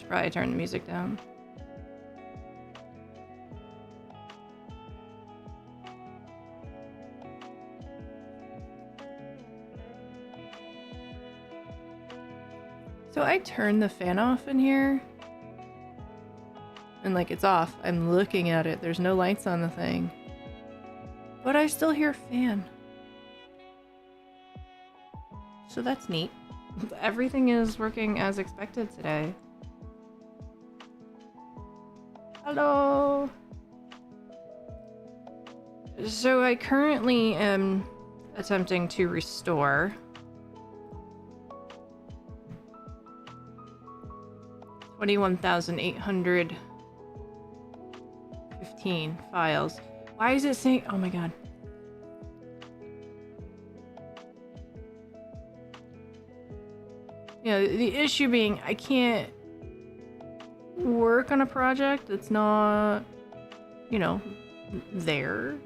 Should probably turn the music down. So I turned the fan off in here. And like it's off. I'm looking at it. There's no lights on the thing. But I still hear fan. So that's neat. Everything is working as expected today. Hello! So I currently am attempting to restore 21,815 files. Why is it saying, oh my god. Yeah, the issue being I can't work on a project that's not, you know, there.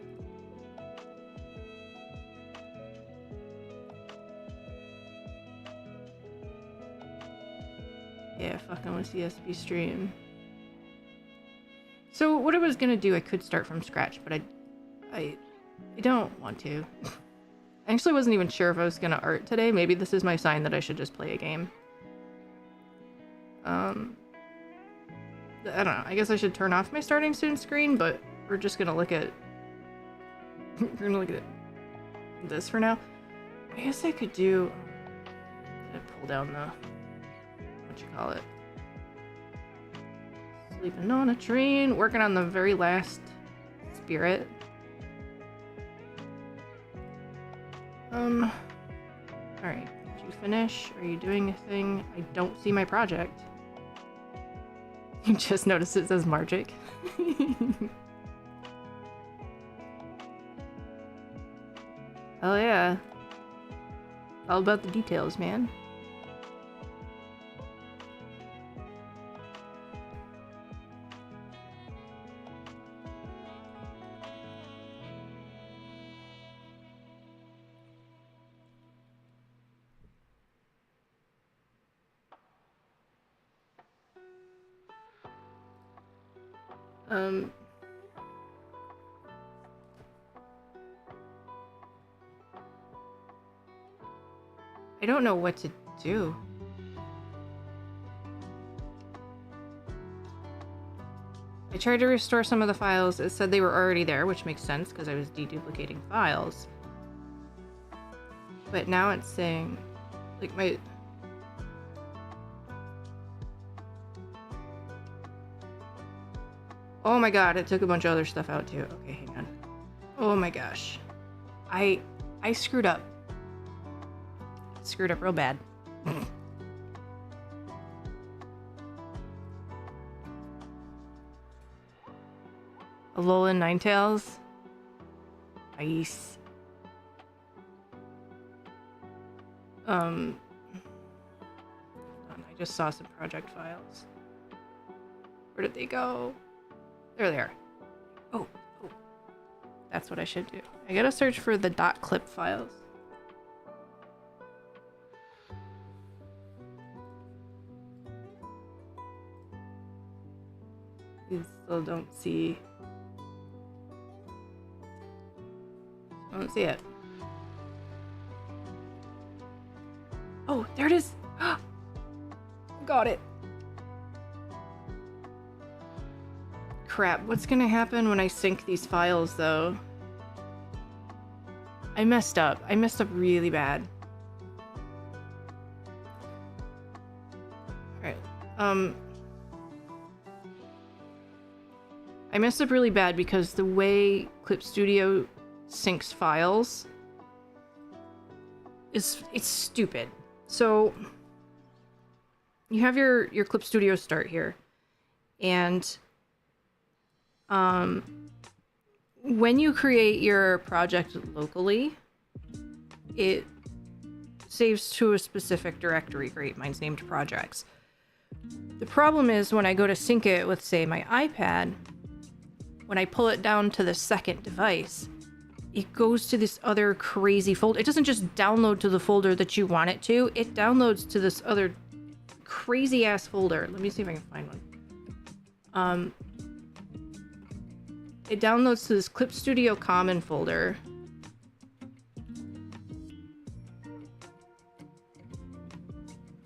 Yeah, fucking with CSP stream. So what I was gonna do, I could start from scratch, but I don't want to. I actually wasn't even sure if I was gonna art today. Maybe this is my sign that I should just play a game. I don't know. I guess I should turn off my starting soon screen, but we're just gonna look at we're gonna look at this for now. I guess I could do pull down the what you call it. Sleeping on a train, working on the very last spirit. Alright, did you finish? Are you doing a thing? I don't see my project. You just noticed it says Margic. Oh yeah. All about the details, man. I don't know what to do. I tried to restore some of the files. It said they were already there, which makes sense because I was deduplicating files. But now it's saying, like, my... Oh my god, it took a bunch of other stuff out too. Okay, hang on. Oh my gosh. I screwed up. Screwed up real bad. Alolan Ninetales. Nice. I just saw some project files. Where did they go? There they are. Oh. That's what I should do. I gotta search for the .clip files. You still don't see... I don't see it. Oh, there it is! Got it! Crap, what's gonna happen when I sync these files, though? I messed up. I messed up really bad. Alright, I messed up really bad because the way Clip Studio syncs files it's stupid. So you have your Clip Studio start here, and when you create your project locally, it saves to a specific directory. Great, mine's named projects. The problem is when I go to sync it with, say, my iPad, when I pull it down to the second device, it goes to this other crazy folder. It doesn't just download to the folder that you want it to. It downloads to this other crazy ass folder. Let me see if I can find one. It downloads to this Clip Studio Common folder.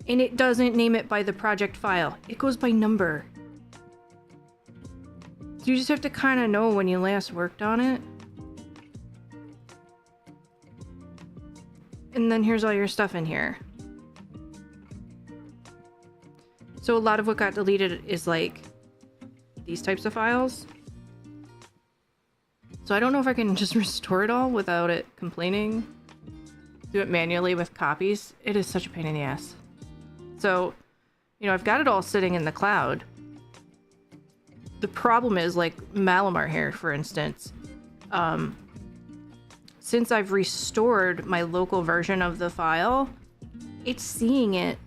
And it doesn't name it by the project file. It goes by number. So you just have to kind of know when you last worked on it. And then here's all your stuff in here. So a lot of what got deleted is like these types of files. So I don't know if I can just restore it all without it complaining. Do it manually with copies. It is such a pain in the ass. So, you know, I've got it all sitting in the cloud. The problem is, like, Malamar here, for instance. Since I've restored my local version of the file, it's seeing it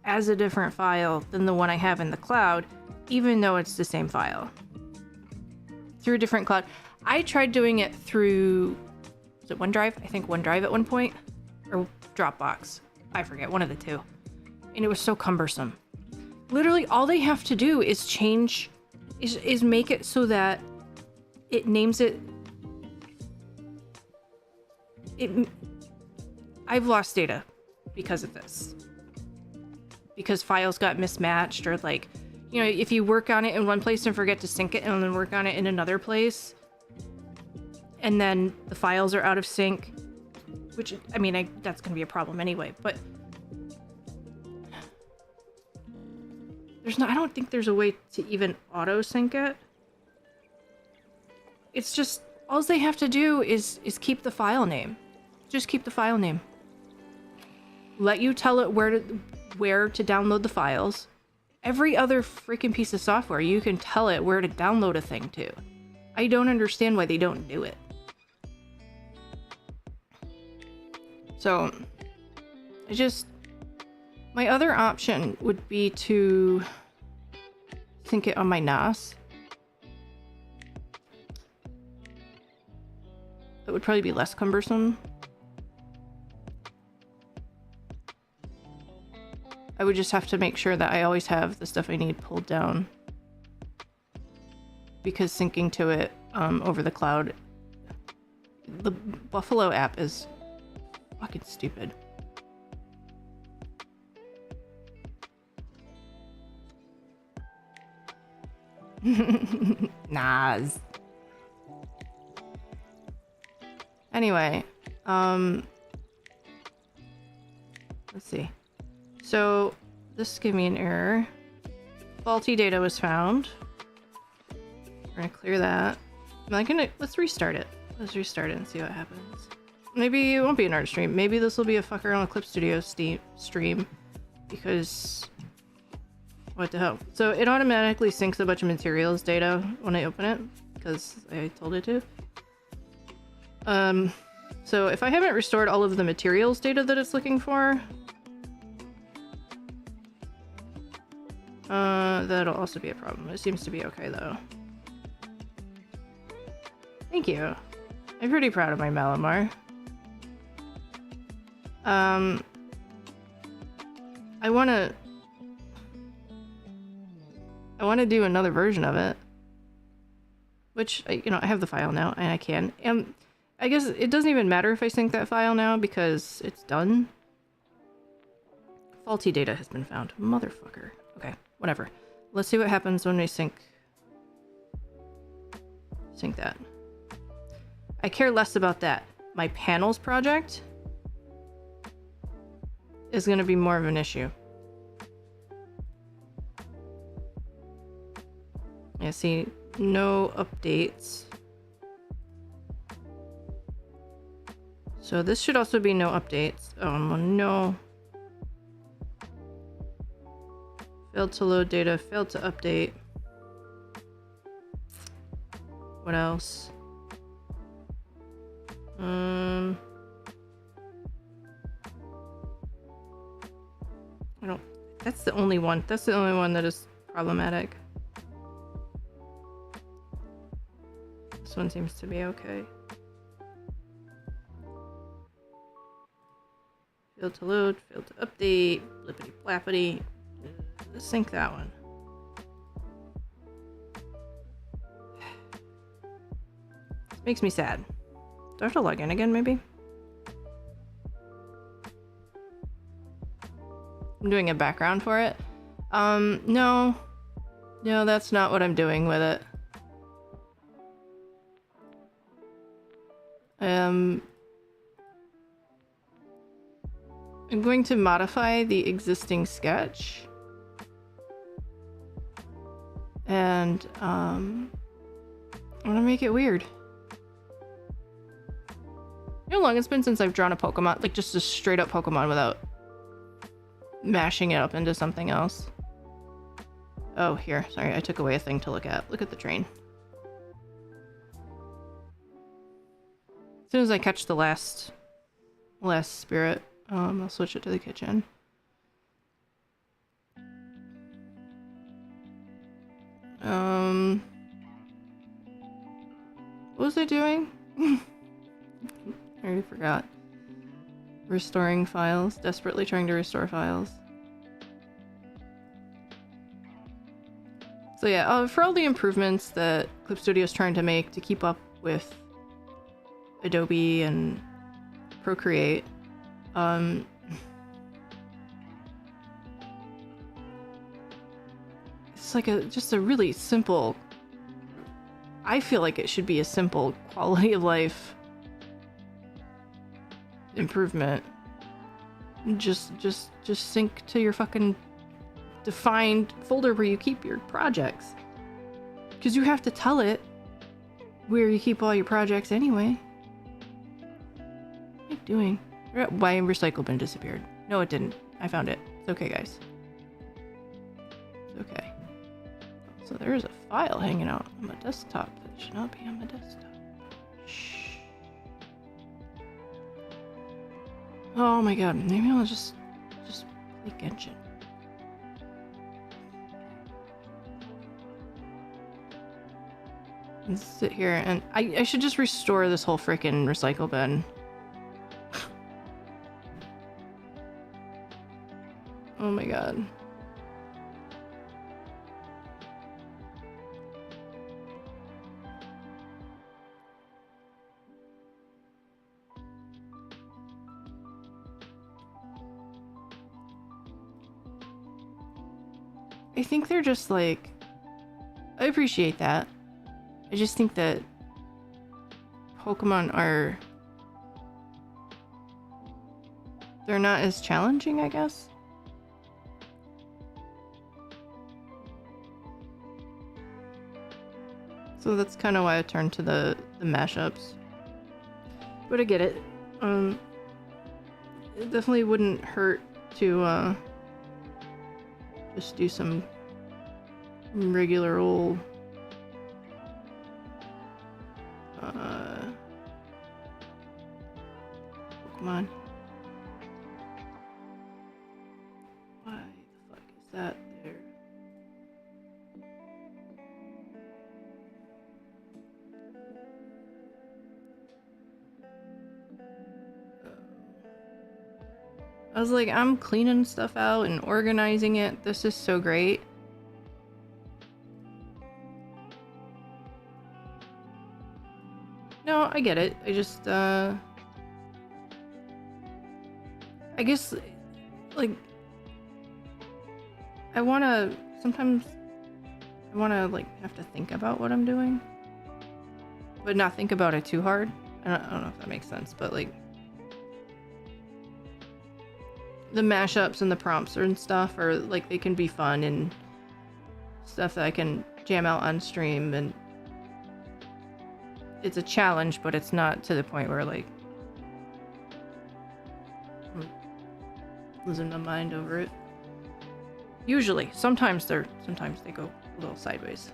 as a different file than the one I have in the cloud, even though it's the same file. Through a different cloud. I tried doing it through, was it OneDrive? I think OneDrive at one point. Or Dropbox. I forget, one of the two. And it was so cumbersome. Literally, all they have to do is change, is make it so that it names it. I've lost data because of this. Because files got mismatched, or like, you know, if you work on it in one place and forget to sync it and then work on it in another place, and then the files are out of sync, which, I mean, that's going to be a problem anyway, but I don't think there's a way to even auto sync it. It's just, all they have to do is keep the file name. Just keep the file name. Let you tell it where to download the files. Every other freaking piece of software, you can tell it where to download a thing to. I don't understand why they don't do it. So, my other option would be to sync it on my NAS. That would probably be less cumbersome. I would just have to make sure that I always have the stuff I need pulled down. Because syncing to it over the cloud, the Buffalo app is fucking stupid. Nas. Anyway, let's see. So this gave me an error. Faulty data was found. We're gonna clear that. Let's restart it. Let's restart it and see what happens. Maybe it won't be an art stream. Maybe this will be a fucker on a Clip Studio stream, because what the hell? So it automatically syncs a bunch of materials data when I open it, because I told it to. So if I haven't restored all of the materials data that it's looking for, that'll also be a problem. It seems to be okay though. Thank you. I'm pretty proud of my Malamar. I wanna do another version of it, which I have the file now and I can. I guess it doesn't even matter if I sync that file now because it's done. Faulty data has been found. Motherfucker. Okay, whatever. Let's see what happens when we sync that. I care less about that. My panels project is going to be more of an issue. Yeah, see, no updates. So this should also be no updates. Oh no. Failed to load data, failed to update. What else? That's the only one. That's the only one that is problematic. This one seems to be okay. Failed to load, failed to update, blippity blappity. sync that one. This makes me sad. Do I have to log in again, maybe? I'm doing a background for it. No. No, that's not what I'm doing with it. I'm going to modify the existing sketch. And, I'm gonna make it weird. You know how long it's been since I've drawn a Pokemon? Like, just a straight up Pokemon without mashing it up into something else. Oh, here. Sorry, I took away a thing to look at. Look at the train. As soon as I catch the last spirit, I'll switch it to the kitchen. What was I doing? I already forgot. Restoring files. Desperately trying to restore files. So yeah, for all the improvements that Clip Studio is trying to make to keep up with Adobe and Procreate, it's like just a really simple, I feel like it should be a simple quality of life improvement. Just sync to your fucking defined folder where you keep your projects. Because you have to tell it where you keep all your projects anyway. What am I doing? Why recycle bin disappeared? No, it didn't. I found it. It's okay, guys. It's okay. So there is a file hanging out on my desktop that should not be on my desktop. Shh. Oh my god, maybe I'll just play Genshin. And sit here and I should just restore this whole freaking recycle bin. Oh my god. I think they're just like, I appreciate that. I just think that Pokemon they're not as challenging, I guess. So that's kind of why I turned to the mashups. But I get it. It definitely wouldn't hurt to just do some regular old Pokemon. Why the fuck is that there? I was like, I'm cleaning stuff out and organizing it. This is so great. No, I get it. I just, I guess, like, sometimes I wanna, like, have to think about what I'm doing. But not think about it too hard. I don't know if that makes sense, but, like, the mashups and the prompts and stuff are, like, they can be fun and stuff that I can jam out on stream, and it's a challenge, but it's not to the point where, like, I'm losing my mind over it. Usually. Sometimes they go a little sideways.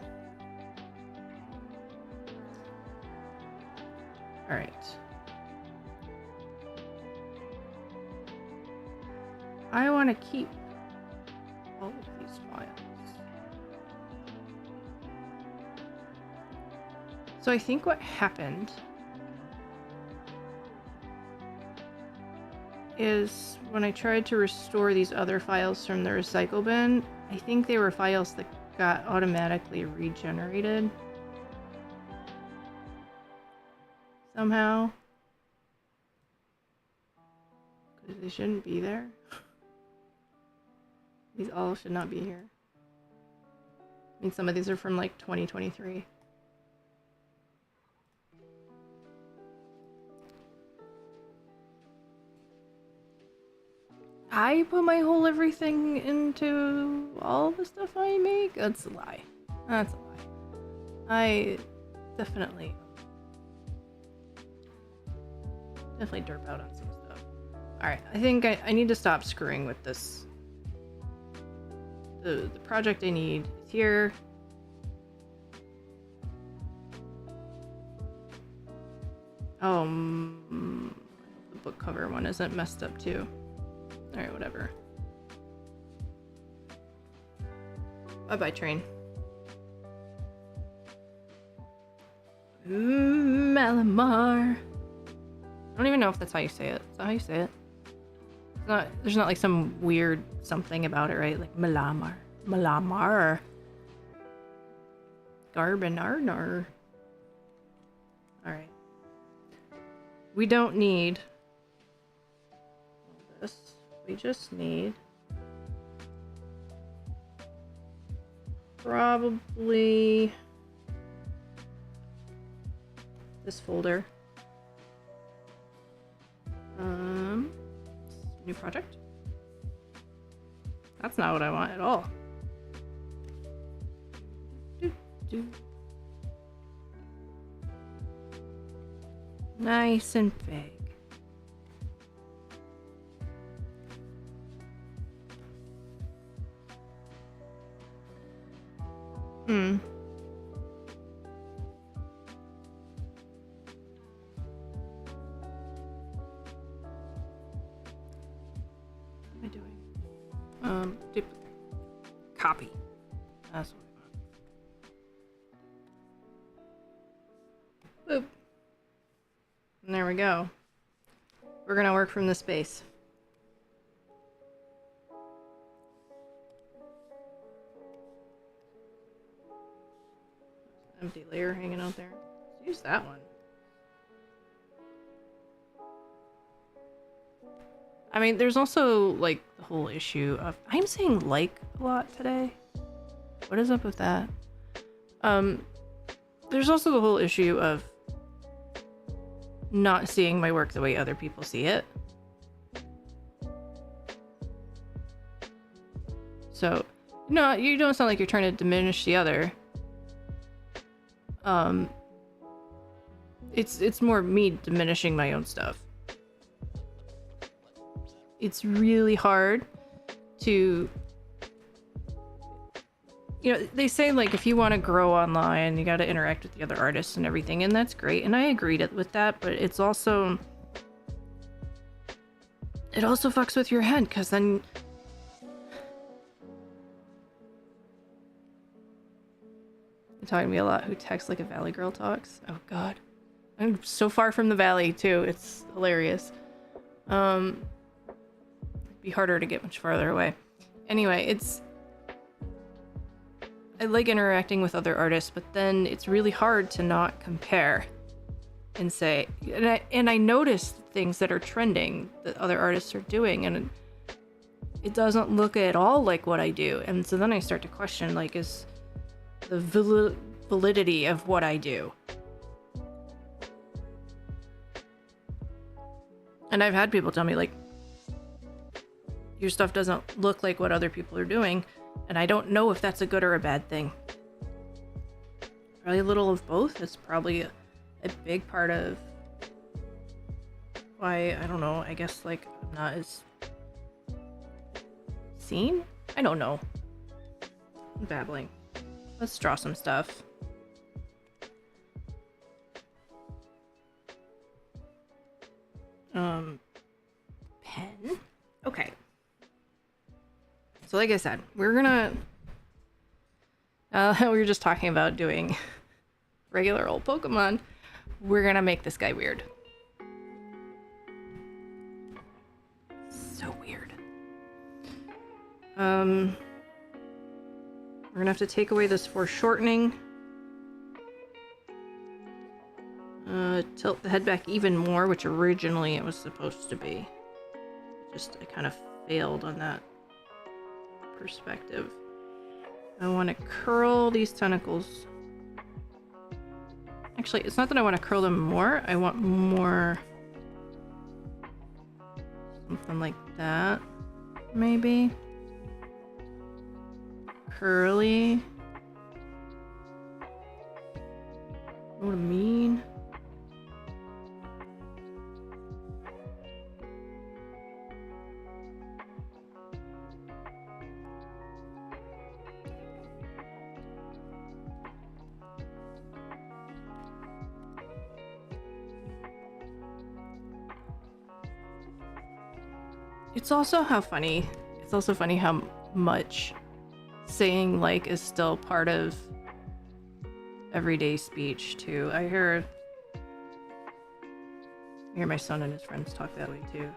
Alright. I want to keep all of these files. So I think what happened is when I tried to restore these other files from the recycle bin, I think they were files that got automatically regenerated somehow. Because they shouldn't be there. These all should not be here. I mean, some of these are from like 2023. I put my whole everything into all the stuff I make? That's a lie. That's a lie. I definitely derp out on some stuff. Alright, I think I need to stop screwing with this. The project I need is here. Oh, the book cover one isn't messed up too. Alright, whatever. Bye-bye, train. Malamar. I don't even know if that's how you say it. Is that how you say it? It's not, there's not like some weird something about it, right? Like Malamar. Malamar. Garbanarnar. Alright. We don't need all this. We just need probably this folder. New project? That's not what I want at all. Nice and big. What am I doing? Duplicate. Copy. That's what I want. Boop. And there we go. We're gonna work from this base. Empty layer hanging out there. Let's use that one. I mean, there's also like the whole issue of I'm saying like a lot today. What is up with that? There's also the whole issue of not seeing my work the way other people see it. So, no, you don't sound like you're trying to diminish the other. It's more me diminishing my own stuff. It's really hard to, you know, they say like if you want to grow online, you got to interact with the other artists and everything, and that's great, and I agreed with that, but it also fucks with your head, because then you're talking to me a lot who texts like a valley girl talks. Oh god, I'm so far from the valley too, it's hilarious. It'd be harder to get much farther away. Anyway, I like interacting with other artists, but then it's really hard to not compare and say, and I notice things that are trending that other artists are doing, and it doesn't look at all like what I do. And so then I start to question, like, is the validity of what I do. And I've had people tell me, like, your stuff doesn't look like what other people are doing, and I don't know if that's a good or a bad thing. Probably a little of both. It's probably a big part of why, I don't know, I guess, like, I'm not as seen? I don't know. I'm babbling. Let's draw some stuff. Pen? Okay. So like I said, we're gonna... we were just talking about doing regular old Pokemon. We're gonna make this guy weird. We're gonna have to take away this foreshortening. Tilt the head back even more, which originally it was supposed to be. Just, I kind of failed on that perspective. I want to curl these tentacles. Actually, it's not that I want to curl them more. I want more... something like that, maybe. Curly. What a mean. It's also funny how much saying like is still part of everyday speech too. I hear my son and his friends talk that way too.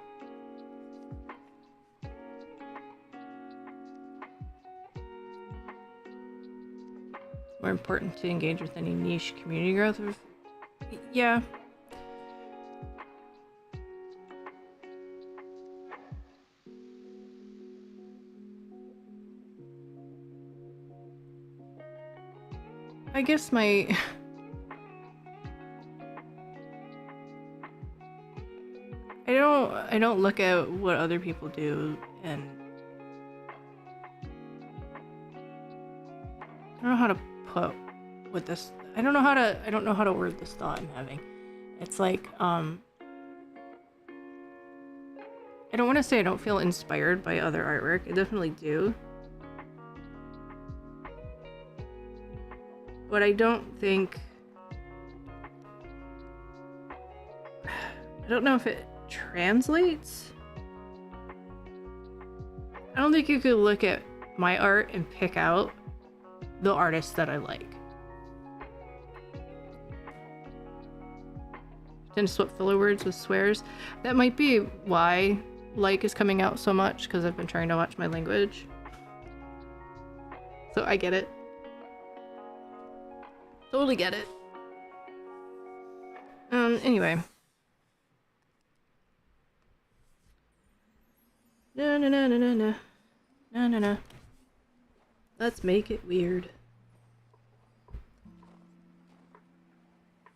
More important to engage with any niche community growth. Yeah. I guess I don't look at what other people do, and I don't know how to put with this. I don't know how to word this thought I'm having. It's like I don't want to say I don't feel inspired by other artwork. I definitely do. But I don't know if it translates. I don't think you could look at my art and pick out the artists that I like. Tend to swap filler words with swears. That might be why like is coming out so much, because I've been trying to watch my language. So I get it. Totally get it. Anyway. No. Let's make it weird.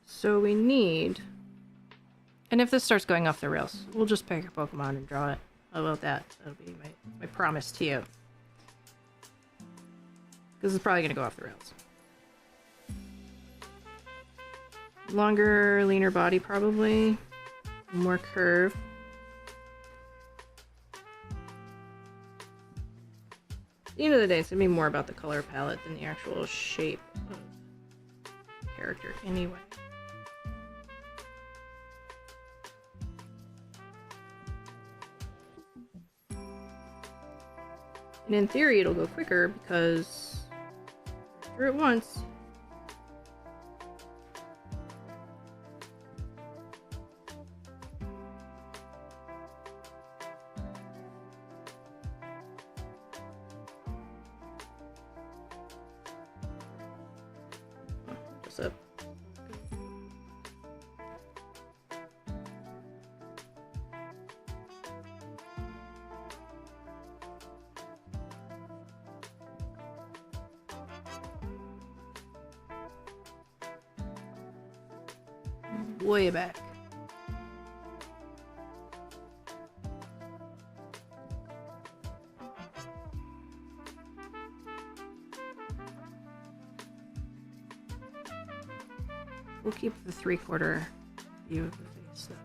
So we need... And if this starts going off the rails, we'll just pick a Pokemon and draw it. How about that? That'll be my promise to you. Because it's probably going to go off the rails. Longer, leaner body, probably. More curve. At the end of the day, it's going to be more about the color palette than the actual shape of the character anyway. And in theory, it'll go quicker because I drew it once. Just up. Way back. We'll keep the 3/4 view of the face though.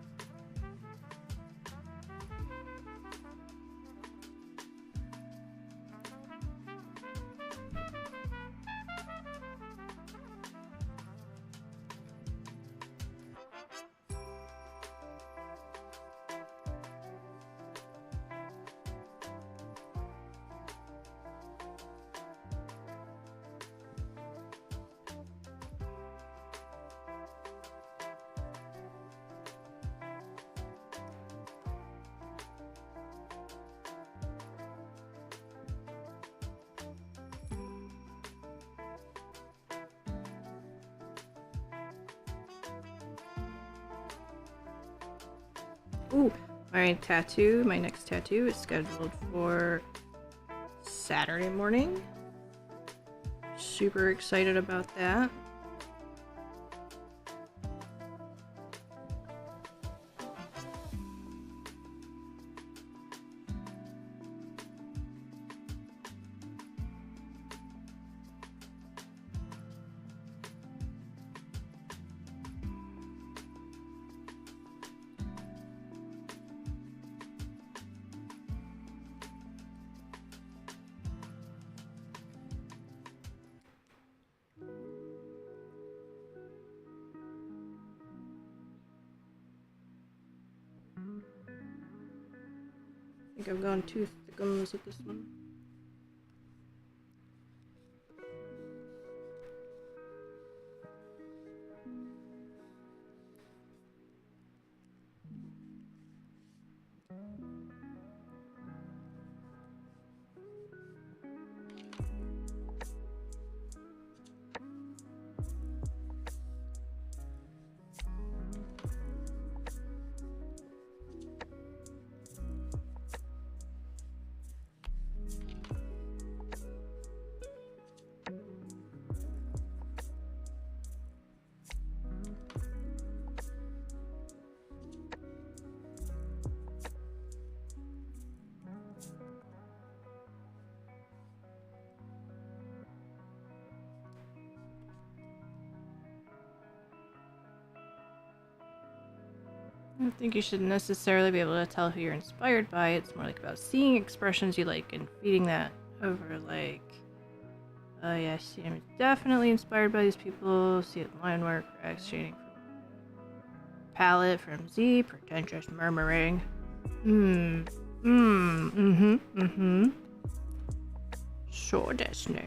Ooh, my tattoo, my next tattoo is scheduled for Saturday morning. Super excited about that. I think I've gone too thickums with this one. I don't think you should necessarily be able to tell who you're inspired by. It's more like about seeing expressions you like and feeding that over, like, oh yeah, see, I'm definitely inspired by these people. See it line work, exchanging palette from Z, pretentious murmuring. Sure, desu.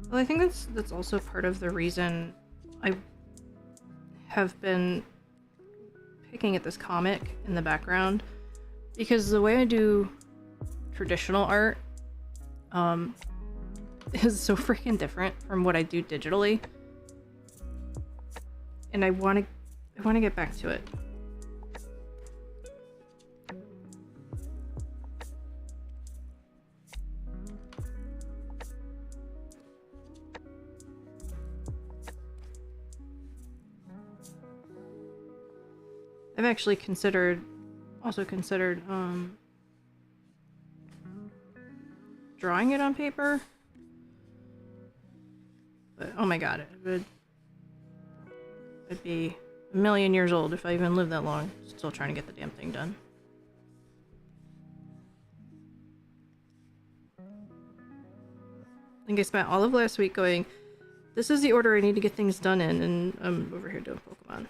Well, I think that's also part of the reason I have been picking at this comic in the background, because the way I do traditional art is so freaking different from what I do digitally, and I want to get back to it. I've actually also considered drawing it on paper, but oh my god, I'd be a million years old if I even lived that long, still trying to get the damn thing done. I think I spent all of last week going, this is the order I need to get things done in, and I'm over here doing Pokemon.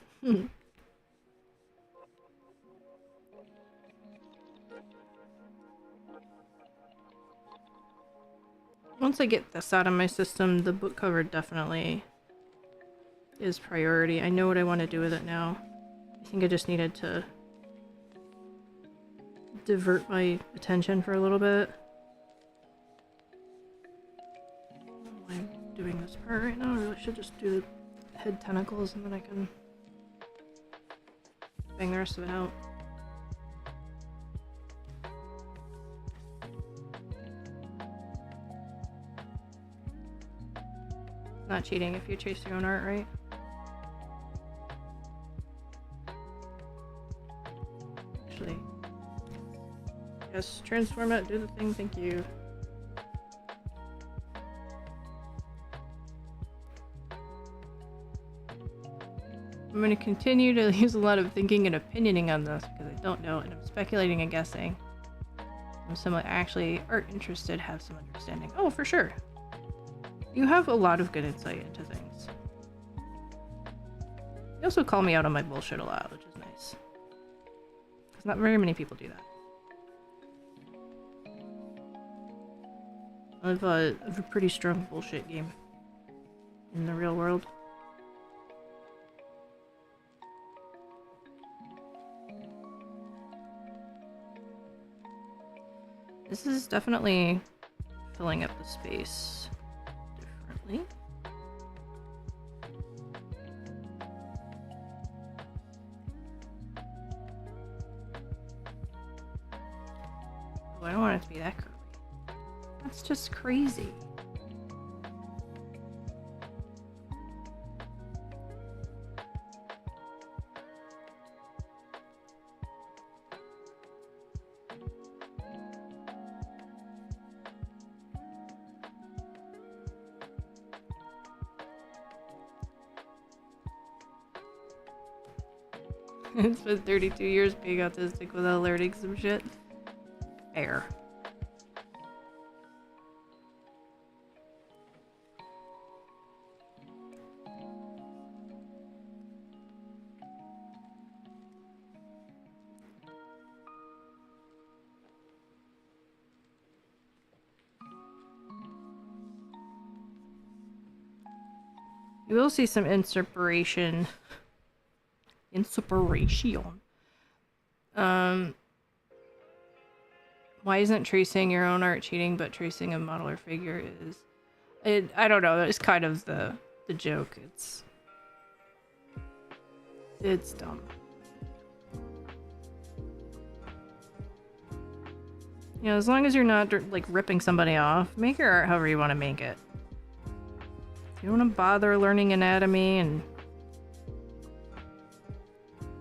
Once I get this out of my system, the book cover definitely is priority. I know what I want to do with it now. I think I just needed to divert my attention for a little bit. I'm doing this part right now. I really should just do the head tentacles and then I can bang the rest of it out. Not cheating if you chase your own art, right? Actually, yes, transform it, do the thing, thank you. I'm going to continue to use a lot of thinking and opinioning on this because I don't know and I'm speculating and guessing. I'm someone actually art interested, have some understanding. Oh, for sure. You have a lot of good insight into things. You also call me out on my bullshit a lot, which is nice. Because not very many people do that. I have a pretty strong bullshit game in the real world. this is definitely filling up the space differently. Oh, I don't want it to be that curly. That's just crazy. It's been 32 years being autistic without learning some shit. Fair. You will see some inspiration. Why isn't tracing your own art cheating, but tracing a model or figure is? I don't know. That's kind of the joke. It's dumb. You know, as long as you're not like ripping somebody off, make your art however you want to make it. If you don't want to bother learning anatomy and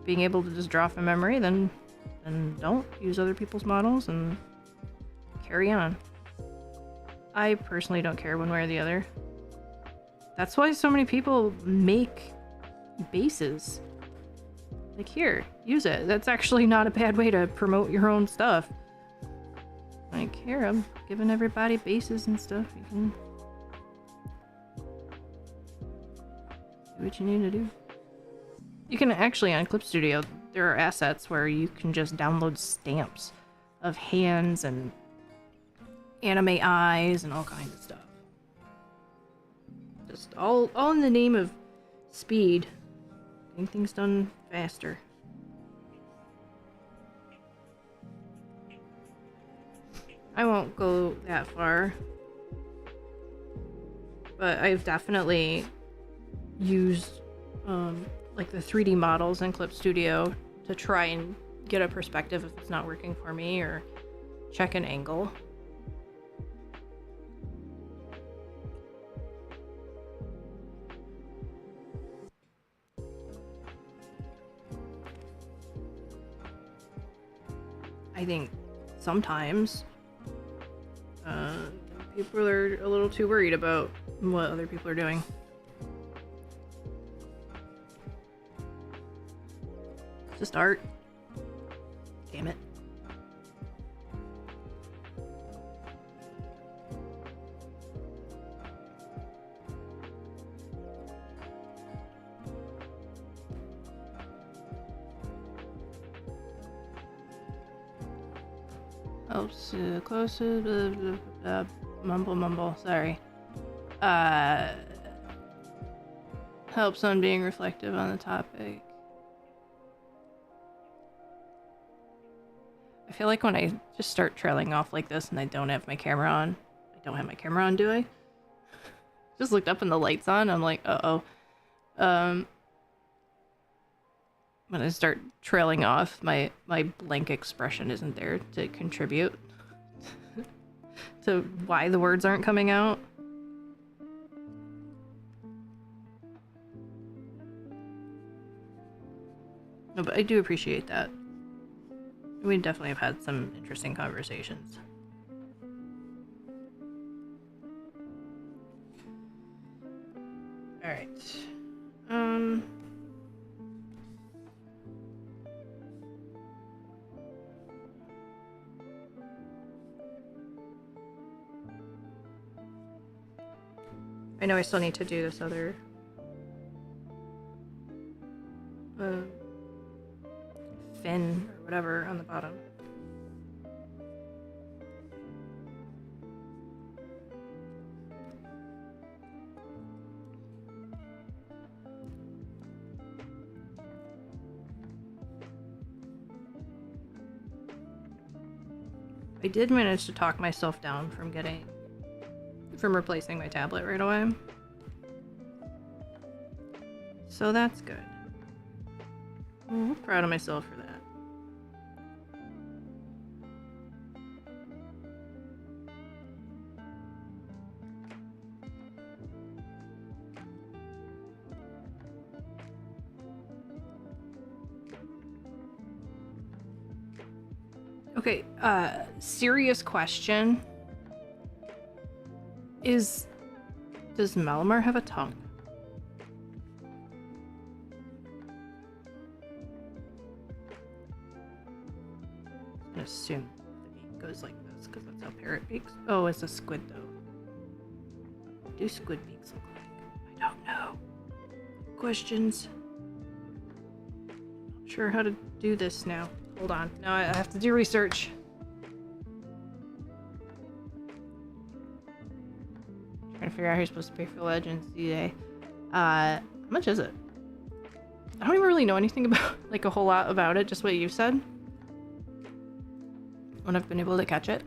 being able to just draw from memory, then don't use other people's models and carry on. I personally don't care one way or the other. That's why so many people make bases. Like, here, use it. That's actually not a bad way to promote your own stuff. Like, here, I'm giving everybody bases and stuff. You can do what you need to do. You can actually, on Clip Studio, there are assets where you can just download stamps of hands and anime eyes and all kinds of stuff. Just all in the name of speed. Getting things done faster. I won't go that far. But I've definitely used like the 3D models in Clip Studio to try and get a perspective if it's not working for me, or check an angle. I think sometimes people are a little too worried about what other people are doing. Just art. Damn it. Helps closer, blah, blah, blah, mumble, sorry. Helps on being reflective on the topic. I feel like when I just start trailing off like this and I don't have my camera on, do I? Just looked up and the light's on, I'm like, uh-oh. When I start trailing off, my blank expression isn't there to contribute to why the words aren't coming out. No, but I do appreciate that. We definitely have had some interesting conversations. Alright. I know I still need to do this other fin or whatever on the bottom. I did manage to talk myself down from replacing my tablet right away. So that's good. I'm proud of myself for that. Okay, serious question. Does Malamar have a tongue? I'm gonna assume the beak goes like this, because that's how parrot beaks. Oh, it's a squid though. What do squid beaks look like? I don't know. Questions. Not sure how to do this now. Hold on. Now I have to do research. Trying to figure out how you're supposed to pay for Legends today. How much is it? I don't even really know anything about, like, a whole lot about it, just what you said. When I've been able to catch it.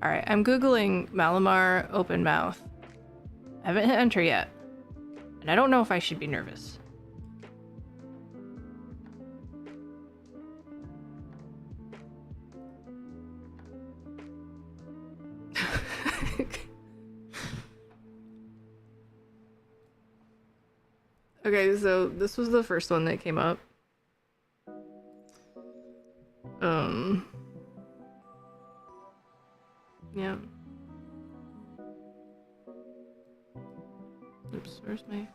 Alright, I'm googling Malamar open mouth. I haven't hit enter yet. And I don't know if I should be nervous. Okay, so this was the first one that came up. Yeah. Oops, where's my...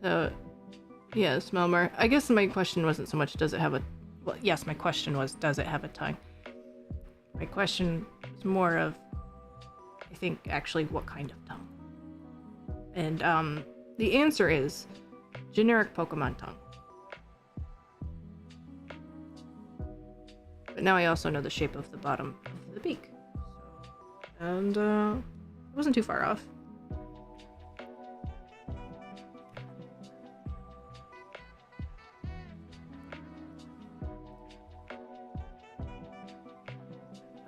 So, yeah, Malamar. I guess my question wasn't so much does it have a... Well, yes, my question was does it have a tongue? My question was more of, I think, actually, what kind of tongue? And, the answer is generic Pokemon tongue. But now I also know the shape of the bottom of the beak. So, and, it wasn't too far off.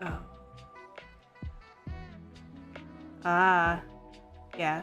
Oh. Ah. Yeah.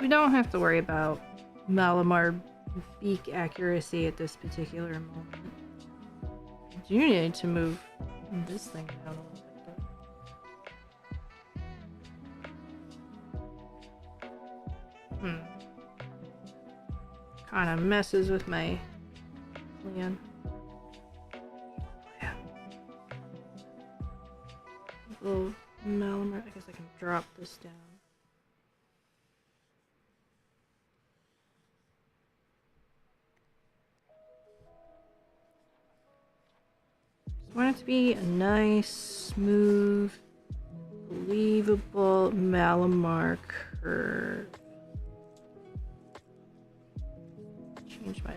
We don't have to worry about Malamar beak accuracy at this particular moment. I do need to move this thing down a little bit though. Kinda messes with my plan. Yeah. Little Malamar. I guess I can drop this down. I want it to be a nice, smooth, believable Malamar curve. Change my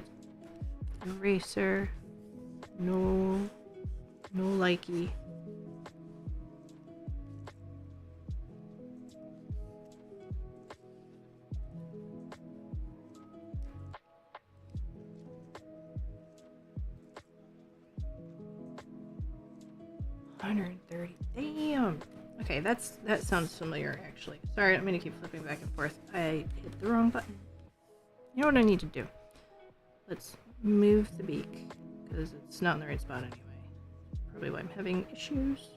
eraser. No likey. Damn. Okay, that sounds familiar actually. Sorry, I'm gonna keep flipping back and forth. I hit the wrong button. You know what I need to do? Let's move the beak because it's not in the right spot anyway. Probably why I'm having issues.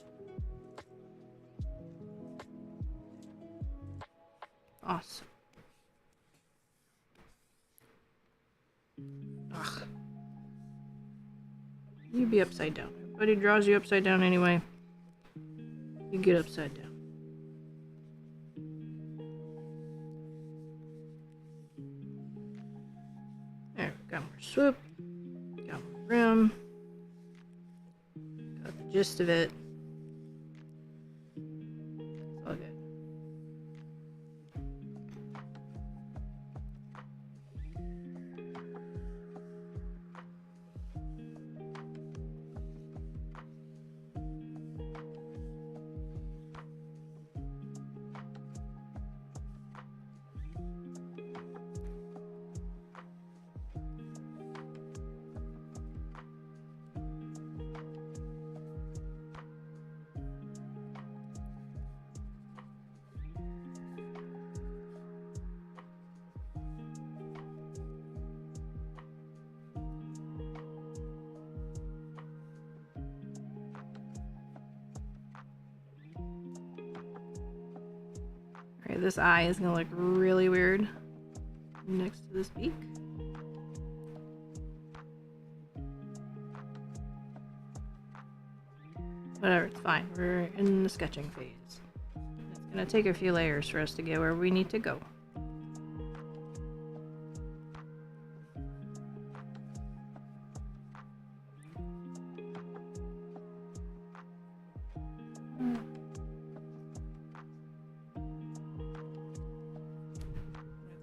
Awesome. Ugh. You be upside down. Everybody draws you upside down anyway. You get upside down. There, got more swoop. Got more rim. Got the gist of it. It's all good. Alright, this eye is gonna look really weird next to this beak. Whatever, it's fine. We're in the sketching phase. It's gonna take a few layers for us to get where we need to go.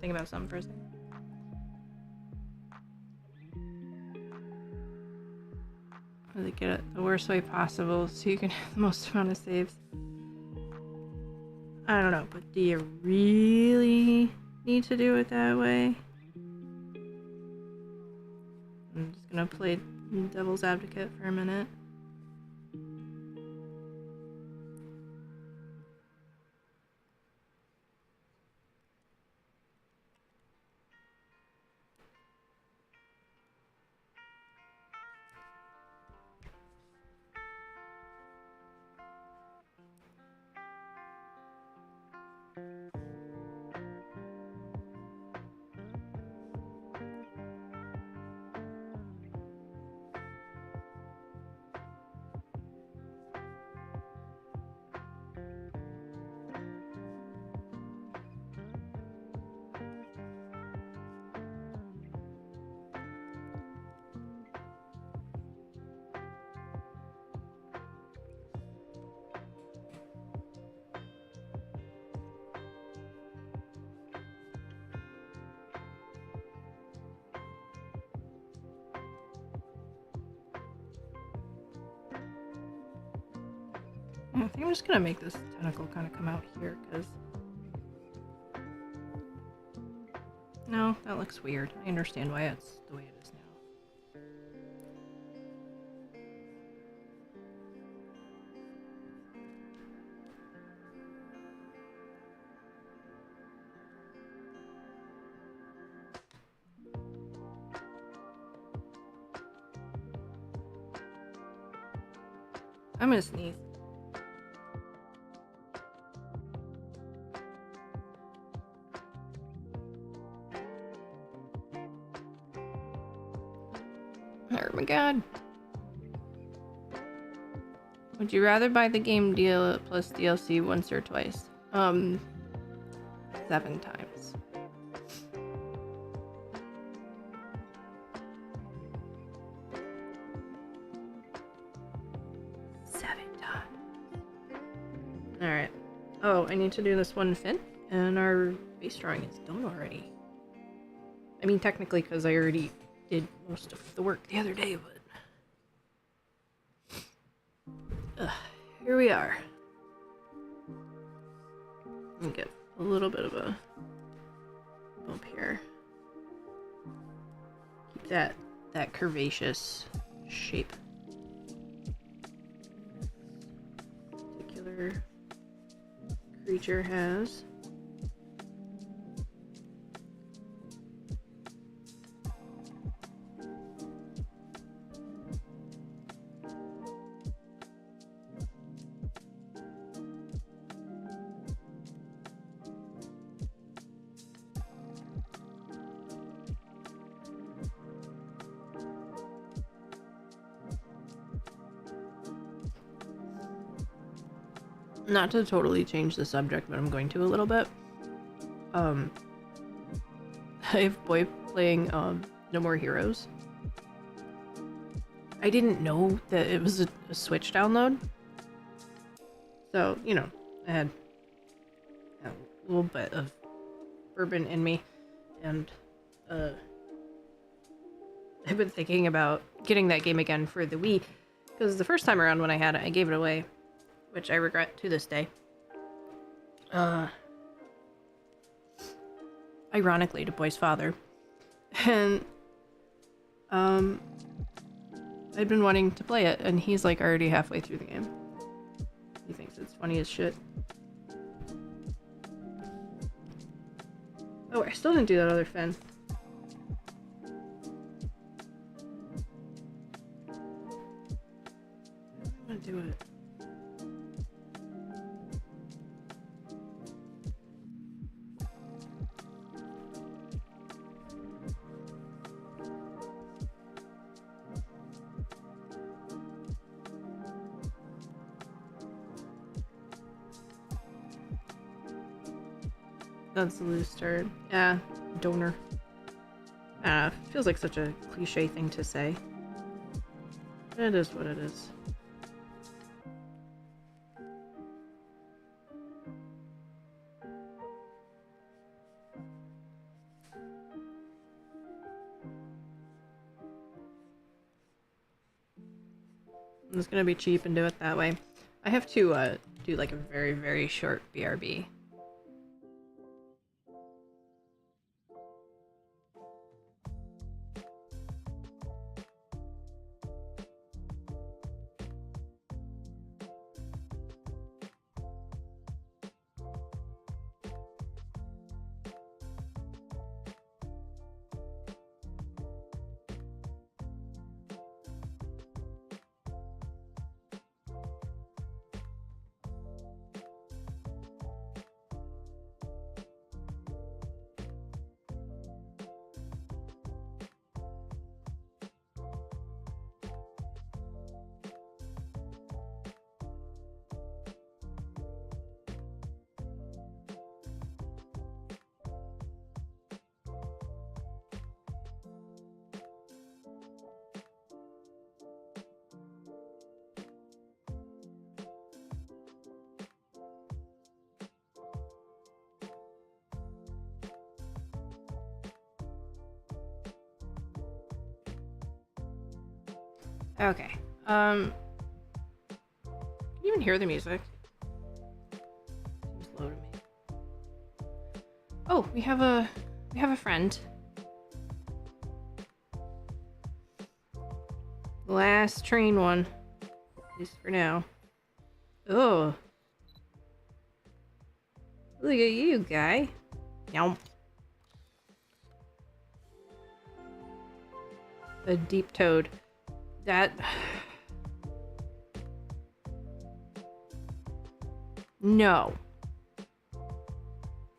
Think about something for a second. Really get it the worst way possible so you can have the most amount of saves. I don't know, but do you really need to do it that way? I'm just gonna play devil's advocate for a minute. I think I'm just gonna make this tentacle kind of come out here, because... No, that looks weird. I understand why it's the way it is now. I'm gonna sneeze. Oh my god. Would you rather buy the game deal plus DLC once or twice? 7 times. Alright. Oh, I need to do this one fin, and our base drawing is done already. I mean, technically, because I already did most of the work the other day, but... here we are. Let me get a little bit of a bump here. Keep that curvaceous shape. Particular creature has. Not to totally change the subject, but I'm going to a little bit. I have boy playing No More Heroes. I didn't know that it was a Switch download. So, you know, I had a little bit of bourbon in me, and I've been thinking about getting that game again for the Wii, because the first time around when I had it, I gave it away, which I regret to this day. Ironically, to Boy's father. And, I'd been wanting to play it, and he's like already halfway through the game. He thinks it's funny as shit. Oh, I still didn't do that other fin. I'm gonna do it. That's a loose turd. Yeah, donor. Feels like such a cliche thing to say. It is what it is. I'm just gonna be cheap and do it that way. I have to do like a very, very short BRB. Okay. Can you even hear the music? Seems low to me. Oh, we have a friend. Last train one. At least for now. Oh. Look at you, guy. Yum. A deep toad. That... No.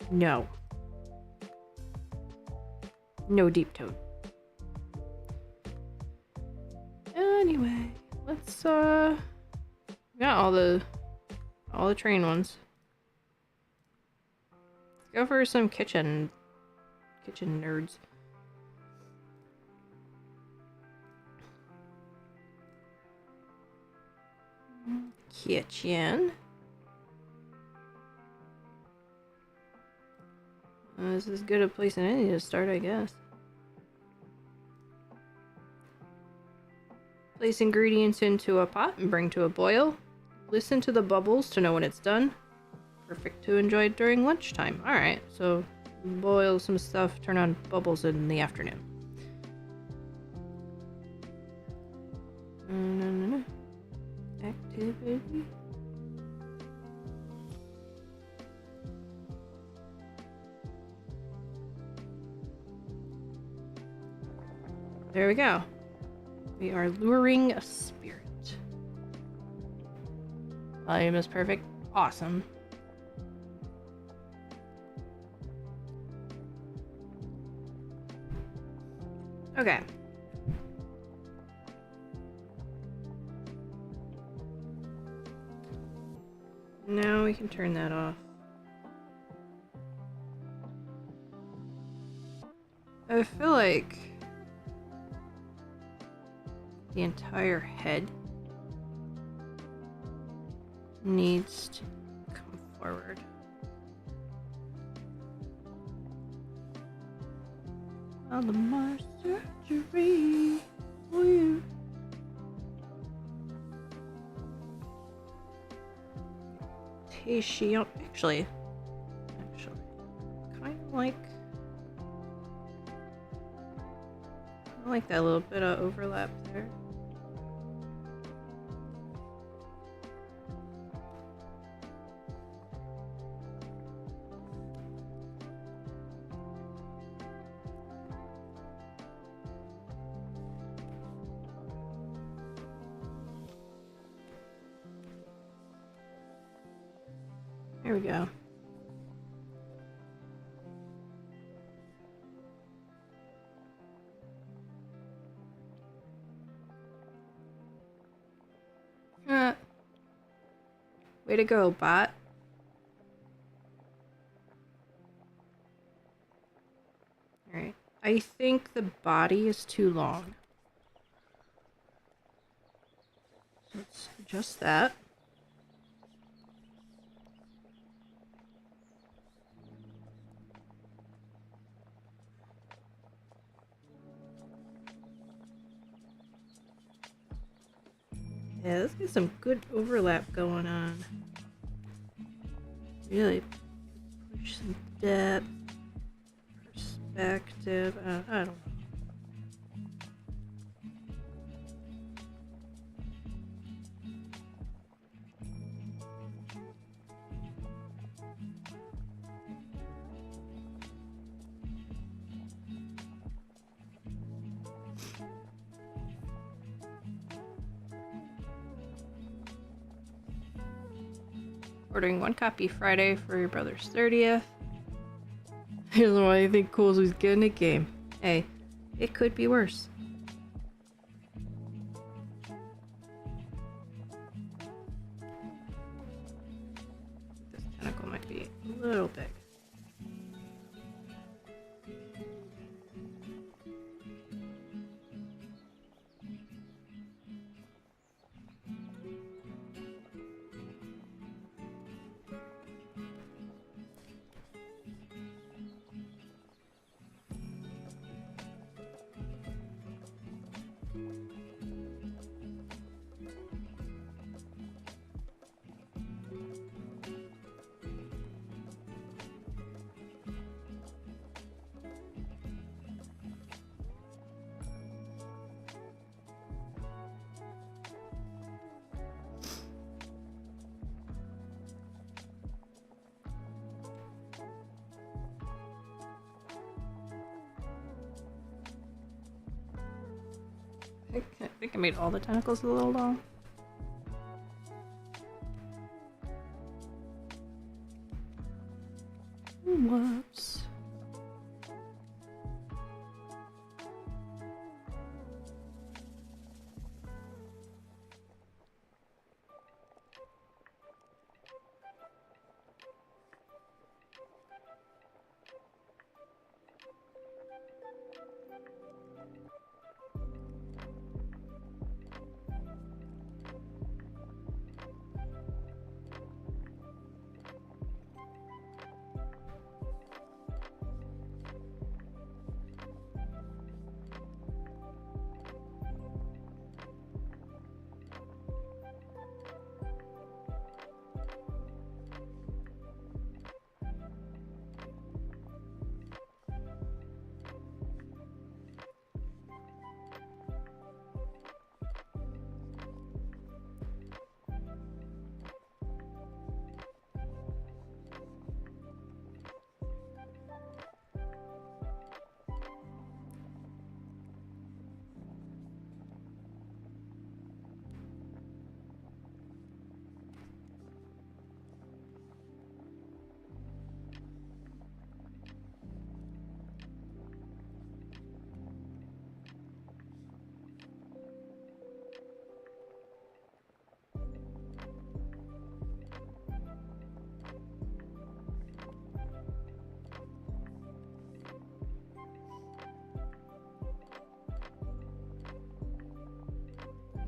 No. No deep toad. Anyway, let's got all the train ones. Let's go for some kitchen nerds. Kitchen. This is as good a place as any to start, I guess. Place ingredients into a pot and bring to a boil. Listen to the bubbles to know when it's done. Perfect to enjoy during lunchtime. Alright, so boil some stuff, turn on bubbles in the afternoon. Activity. There we go. We are luring a spirit. Volume is perfect. Awesome. Okay. Now we can turn that off. I feel like the entire head needs to come forward. Malamar surgery. Oh, yeah. Actually, kind of like that little bit of overlap there. There we go. Way to go, bot. Alright. I think the body is too long. So let's adjust that. Yeah, let's get some good overlap going on. Really push some depth, perspective. I don't know. Ordering 1 copy Friday for your brother's 30th. Here's why I think Coles was getting a game. Hey, it could be worse. This tentacle might be a little big. I think I made all the tentacles a little long. Whoops.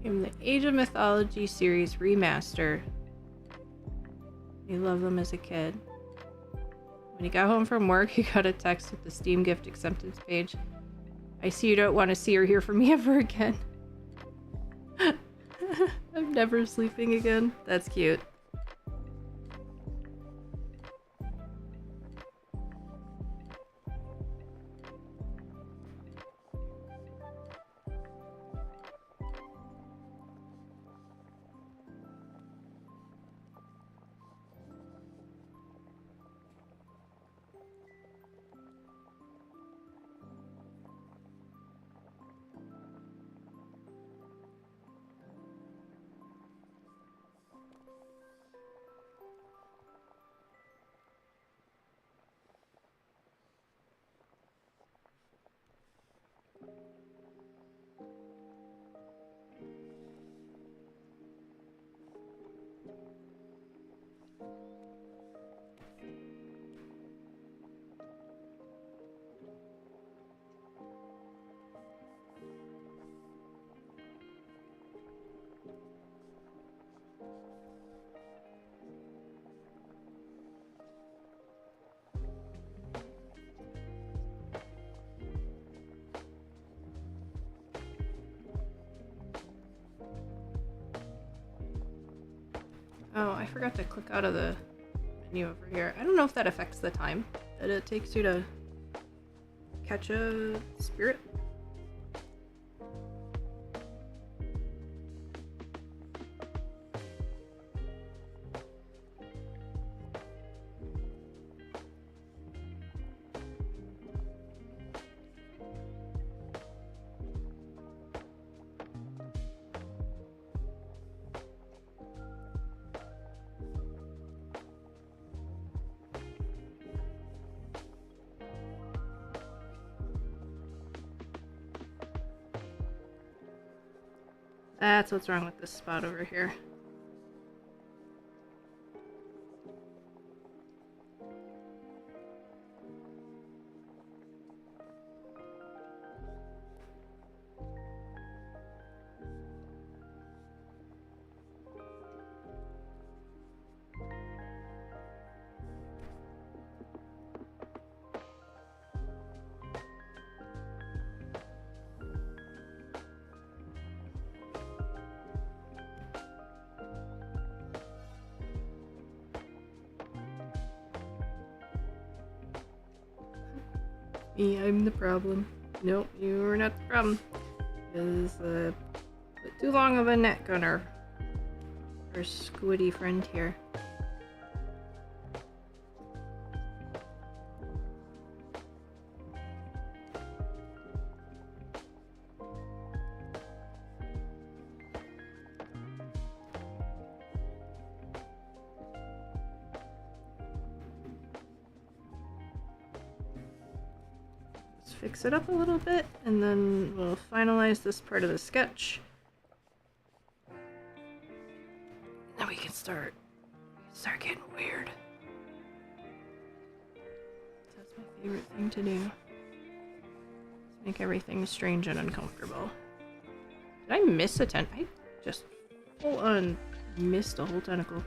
In the Age of Mythology series remaster. You love them as a kid. When he got home from work, he got a text with the Steam gift acceptance page. I see you don't want to see or hear from me ever again. I'm never sleeping again. That's cute. Oh, I forgot to click out of the menu over here. I don't know if that affects the time that it takes you to catch a spirit. That's what's wrong with this spot over here. Me, I'm the problem. Nope, you're not the problem. Because, put too long of a neck on our squiddy friend here. Fix it up a little bit, and then we'll finalize this part of the sketch. Then we can start getting weird. That's my favorite thing to do. Make everything strange and uncomfortable. Did I miss a tentacle? I just full on missed a whole tentacle.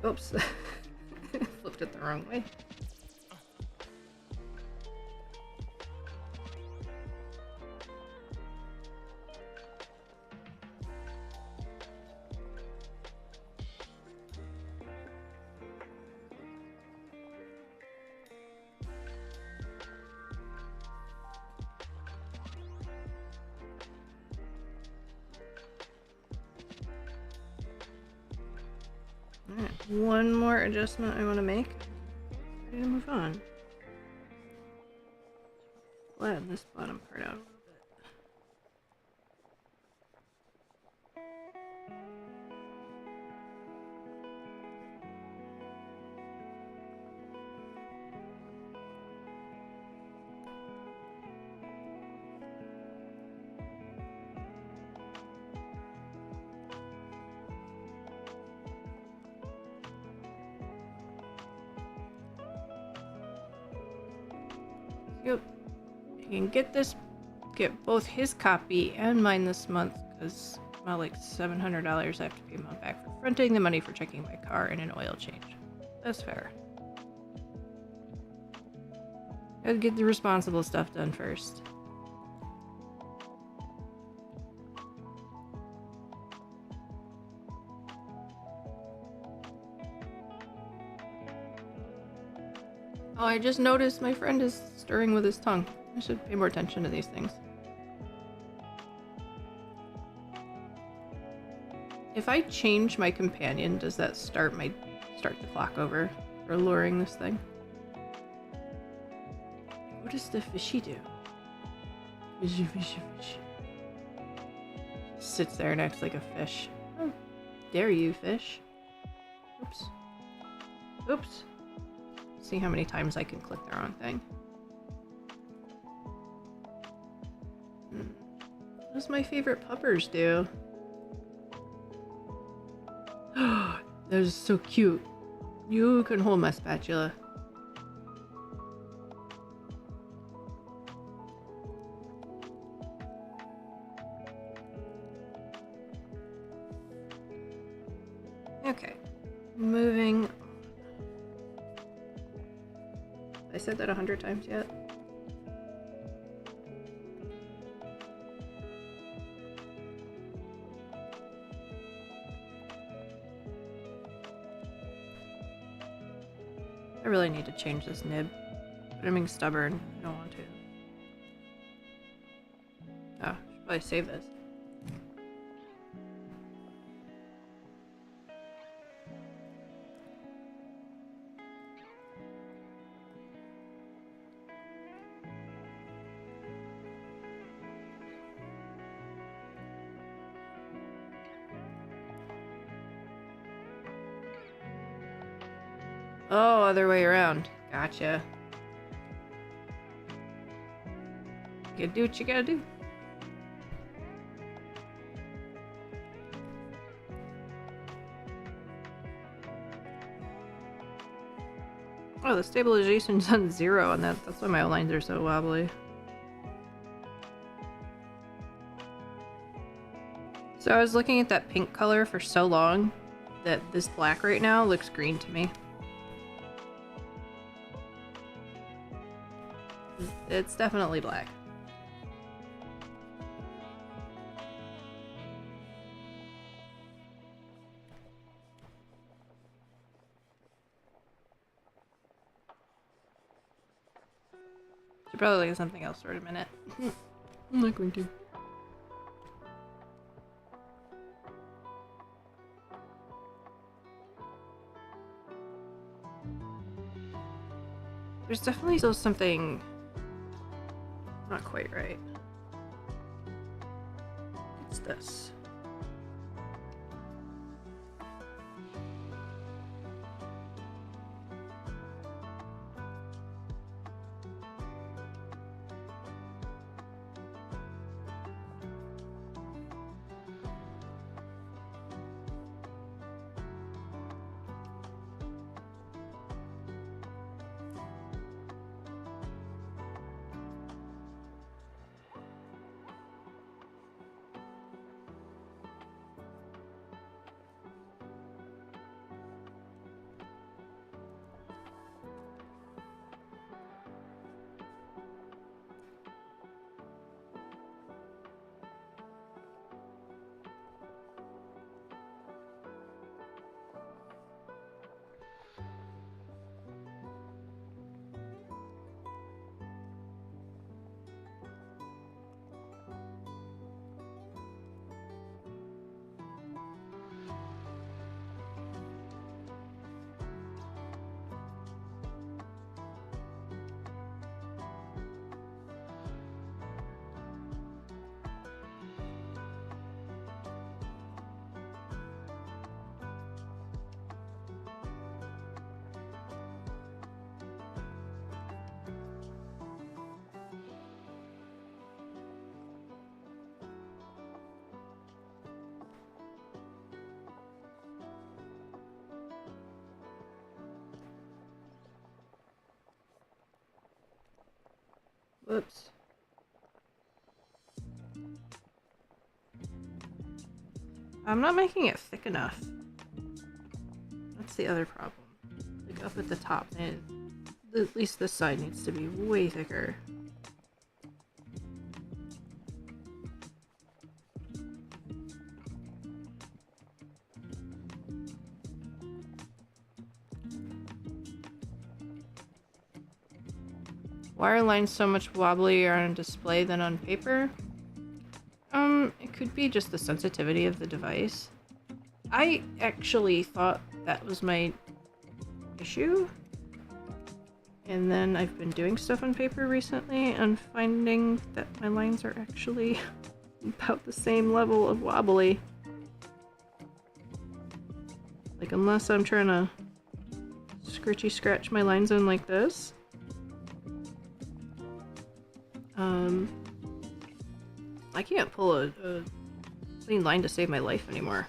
Oops. Flipped it the wrong way. one more adjustment I want to make. Ready to move on. Flatten this bottom part out a little bit. Yep. You can get both his copy and mine this month, because about like $700 I have to pay him back for fronting the money for checking my car and an oil change. That's fair. Gotta get the responsible stuff done first. Oh, I just noticed my friend is stirring with his tongue. I should pay more attention to these things. If I change my companion, does that start the clock over for luring this thing? What does the fishy do? Fishy, fishy, fishy. Sits there and acts like a fish. How dare you, fish? Oops. Oops. See how many times I can click the wrong thing. What does my favorite puppers do? That is so cute. You can hold my spatula. Okay. Moving. I said that 100 times yet? I really need to change this nib, but I'm being stubborn. I don't want to. Oh, I should probably save this. Oh, other way around. Gotcha. You gotta do what you gotta do. Oh, the stabilization's on 0 on that. That's why my lines are so wobbly. So I was looking at that pink color for so long that this black right now looks green to me. It's definitely black. Should probably look at something else for a minute. I'm not going to. There's definitely still something not quite right. What's this? Whoops. I'm not making it thick enough. That's the other problem. Like up at the top, and at least this side needs to be way thicker. Why are lines so much wobblier on display than on paper? It could be just the sensitivity of the device. I actually thought that was my issue. And then I've been doing stuff on paper recently and finding that my lines are actually about the same level of wobbly. Like, unless I'm trying to scritchy scratch my lines in like this. I can't pull a clean line to save my life anymore.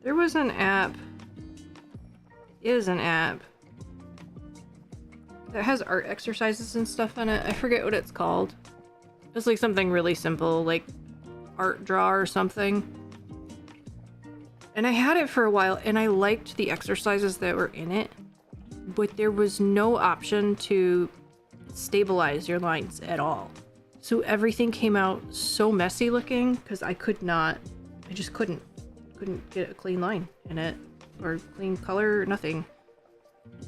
There was an app, is an app, that has art exercises and stuff in it. I forget what it's called. It's like something really simple, like Art Draw or something. And I had it for a while, and I liked the exercises that were in it, but there was no option to stabilize your lines at all. So everything came out so messy looking, because I just couldn't get a clean line in it, or clean color, or nothing.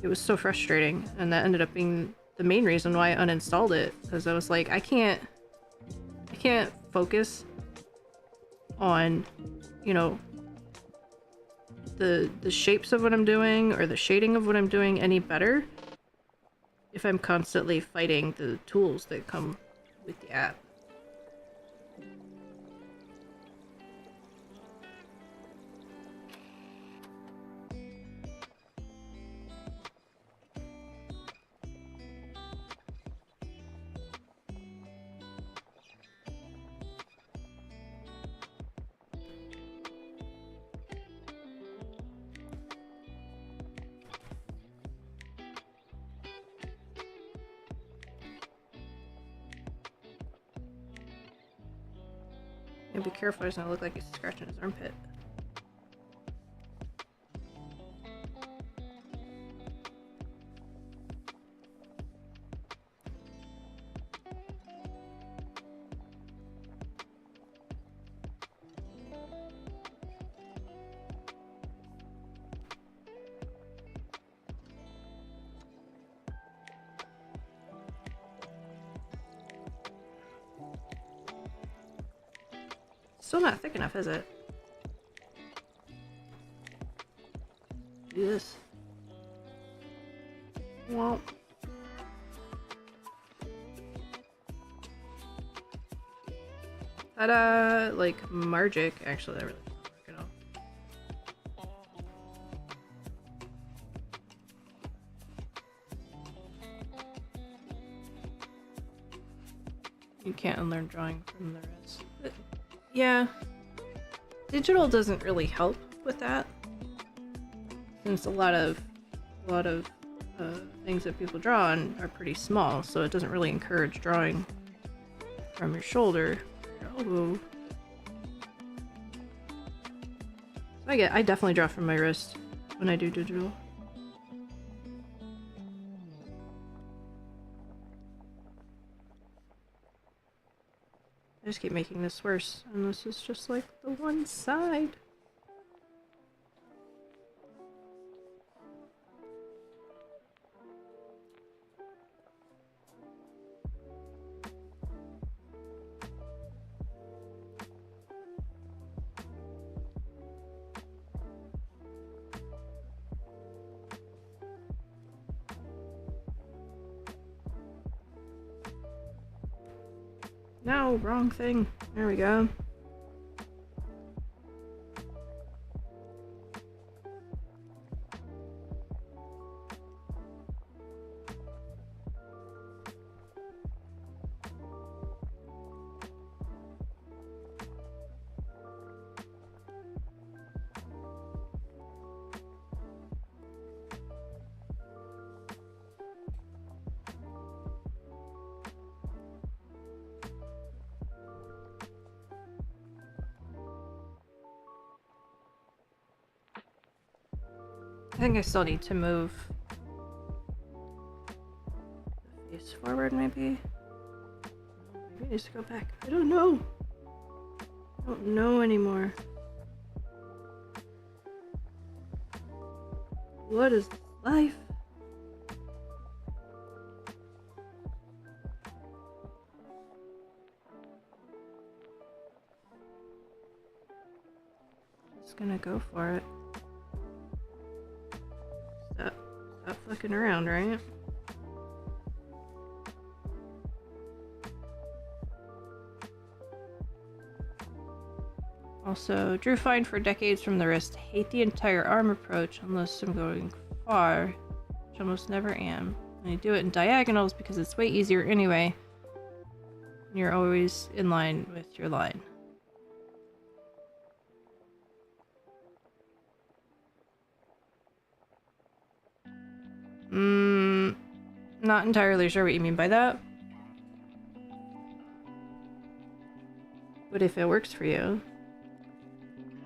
It was so frustrating, and that ended up being the main reason why I uninstalled it, because I was like, I can't focus on, you know, the shapes of what I'm doing or the shading of what I'm doing any better if I'm constantly fighting the tools that come with the app. And be careful, it's gonna look like he's scratching his armpit. Still not thick enough, is it? Do this. Well. Ta-da! Like, Margic. Actually, that really doesn't work at all. You can't unlearn drawing from the rest. But yeah, digital doesn't really help with that, since a lot of things that people draw on are pretty small, so it doesn't really encourage drawing from your shoulder, your elbow. I definitely draw from my wrist when I do digital. I just keep making this worse, and this is just like the one side. No, wrong thing. There we go. think I still need to move the face forward, maybe? Maybe it needs to go back. I don't know. I don't know anymore. What is life? Just gonna go for it. Stop fucking around, right? Also, drew fine for decades from the wrist. Hate the entire arm approach unless I'm going far, which I almost never am. And I do it in diagonals because it's way easier anyway. And you're always in line with your line. Not entirely sure what you mean by that. But if it works for you,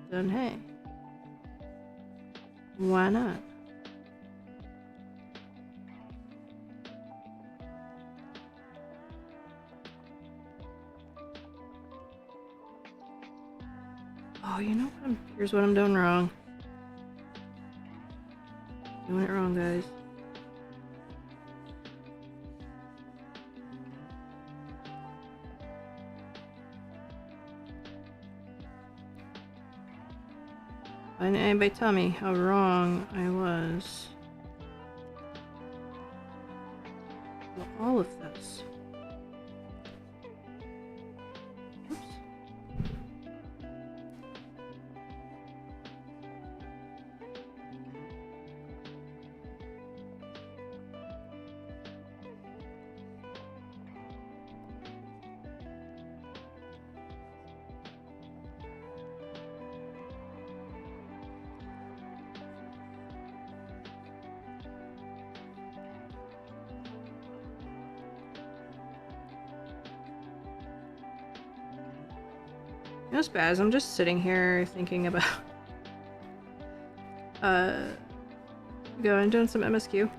then hey. Why not? Oh, you know what? Here's what I'm doing wrong. Doing it wrong, guys. Why didn't anybody tell me how wrong I was? Well, all of this. Oops. You know what's bad is I'm just sitting here thinking about going doing some MSQ.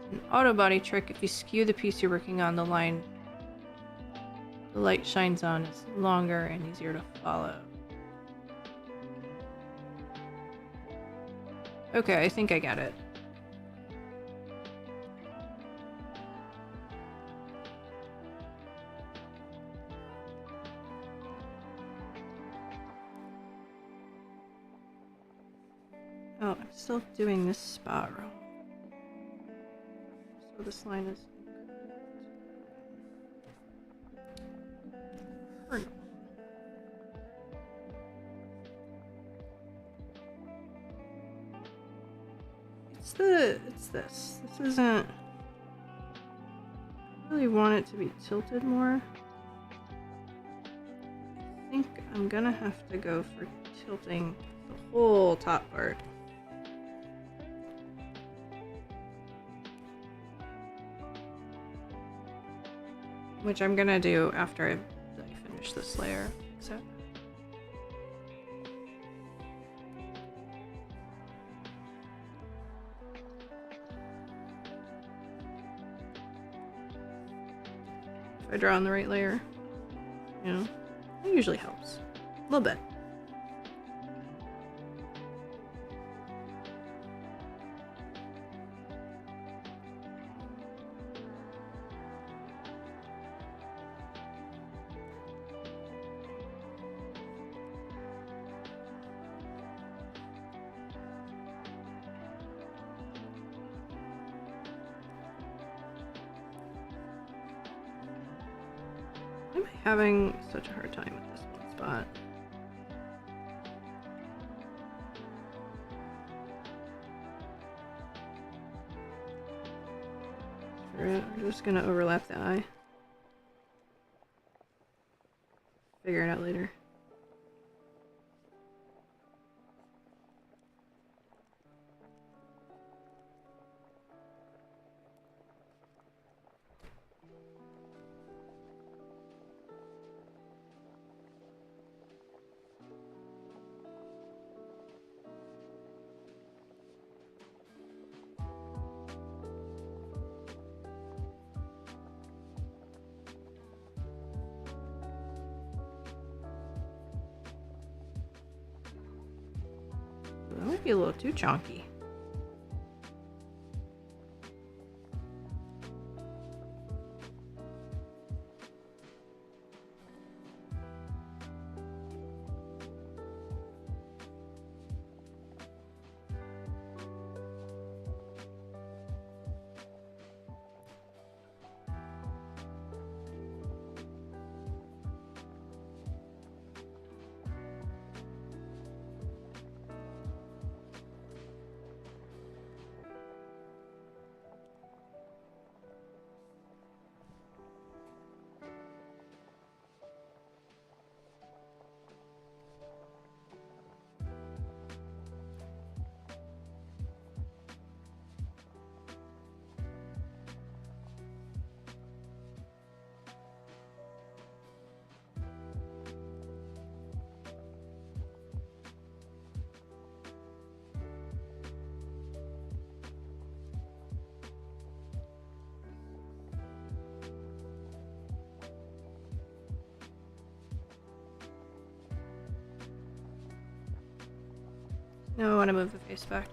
An auto body trick: if you skew the piece you're working on, the line the light shines on is longer and easier to follow. Okay, I think I got it. Oh, I'm still doing this spot wrong. So this line is incorrect. It's this. This isn't. I really want it to be tilted more. I think I'm gonna have to go for tilting the whole top part. Which I'm gonna do after I finish this layer. So. If I draw on the right layer, you know, it usually helps. A little bit. Why am I having such a hard time with this one spot? We're just gonna overlap the eye. Figure it out later. That might be a little too chonky. Now I want to move the face back.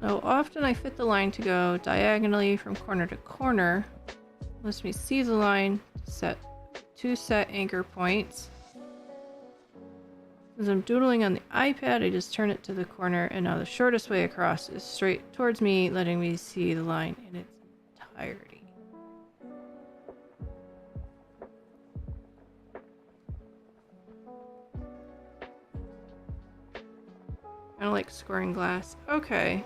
So often I fit the line to go diagonally from corner to corner. Lets me see the line, set two set anchor points. As I'm doodling on the iPad, I just turn it to the corner, and now the shortest way across is straight towards me, letting me see the line in its entirety. Kind of like scoring glass. Okay.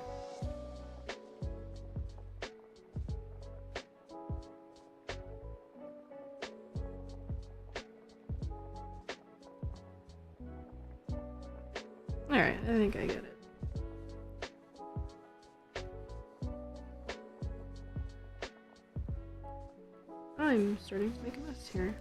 Alright, I think I get it. I'm starting to make a mess here.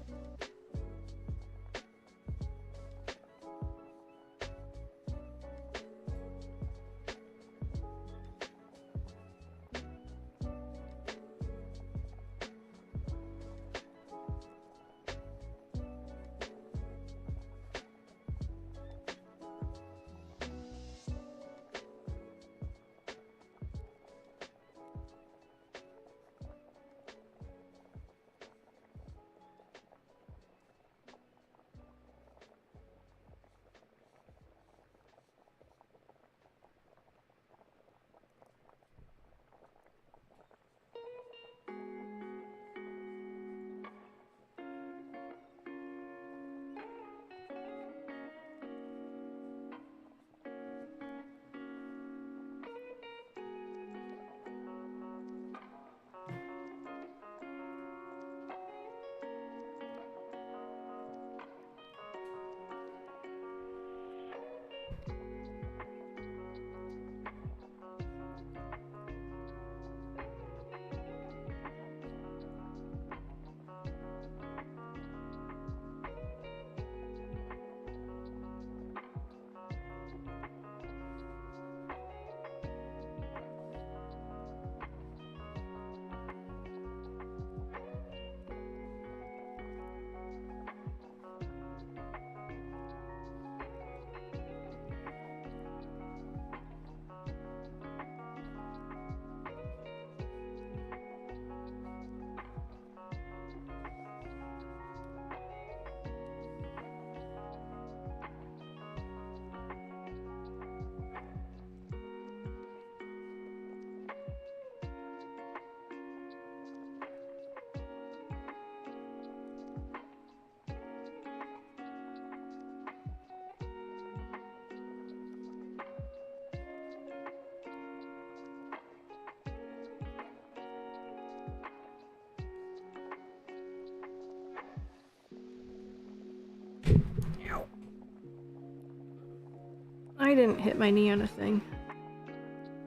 I didn't hit my knee on a thing.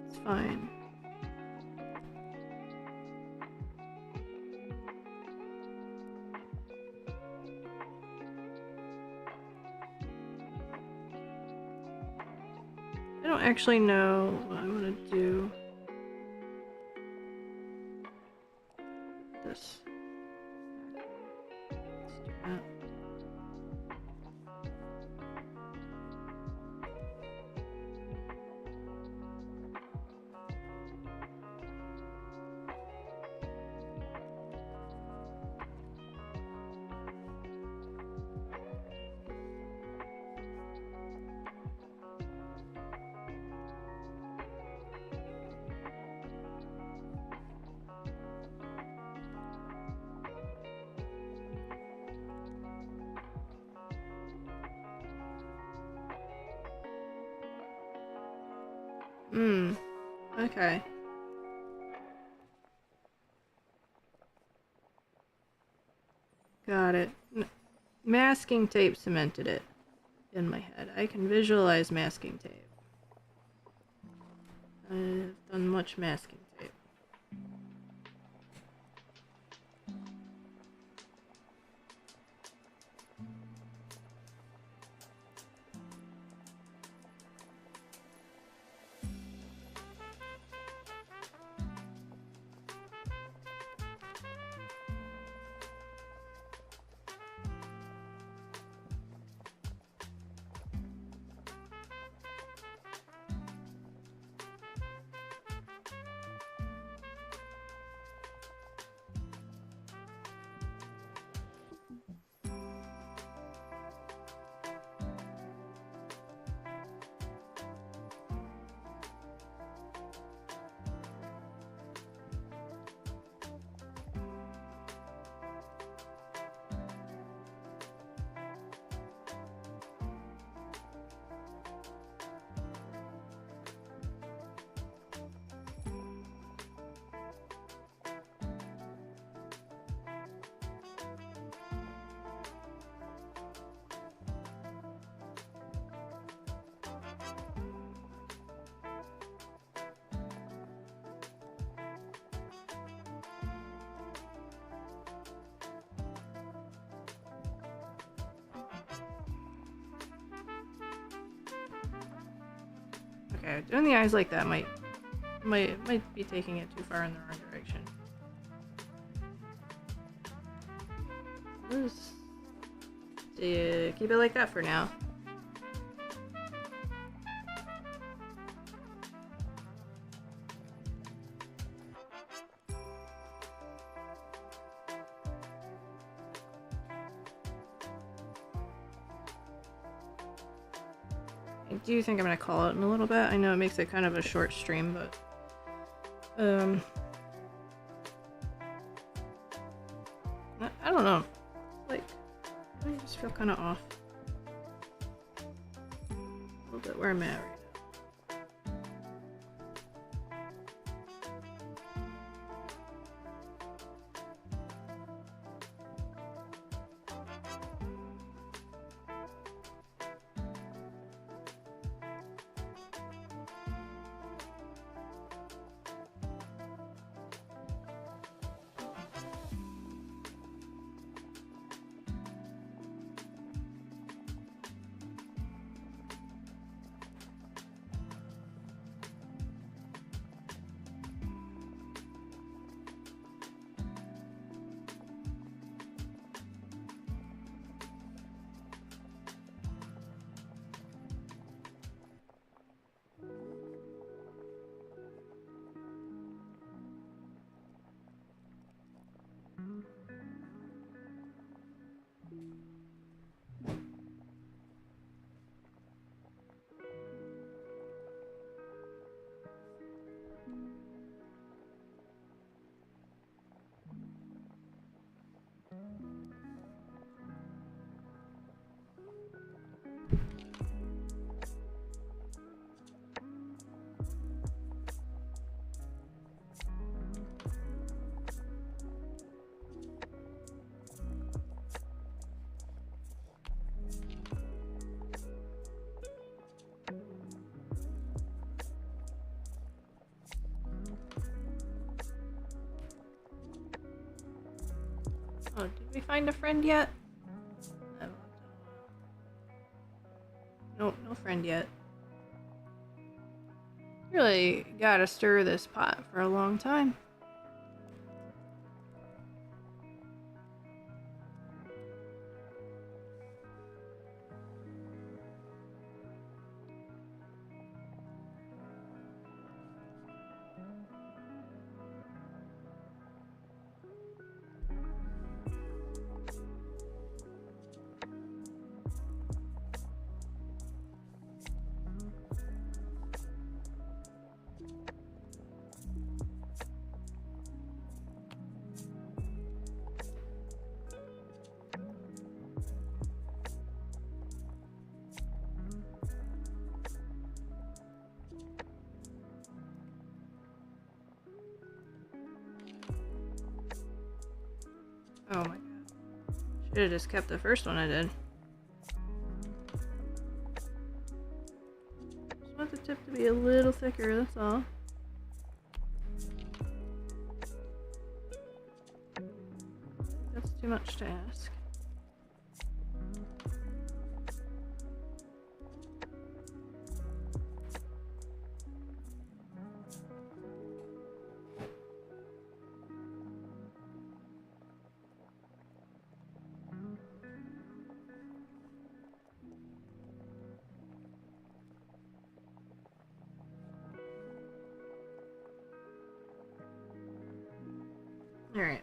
It's fine. I don't actually know what I want to do. This. Let's do that. Okay. Got it. Masking tape cemented it in my head. I can visualize masking tape. I've done much masking tape. Okay, doing the eyes like that might be taking it too far in the wrong direction. Let's keep it like that for now. I do think I'm gonna call it in a little bit. I know it makes it kind of a short stream, but I don't know. Like, I just feel kind of off. A little bit where I'm at right now. Oh, did we find a friend yet? Nope, no friend yet. Really gotta stir this pot for a long time. Oh my god. Should have just kept the first one I did. Just want the tip to be a little thicker, that's all. That's too much to ask. Alright.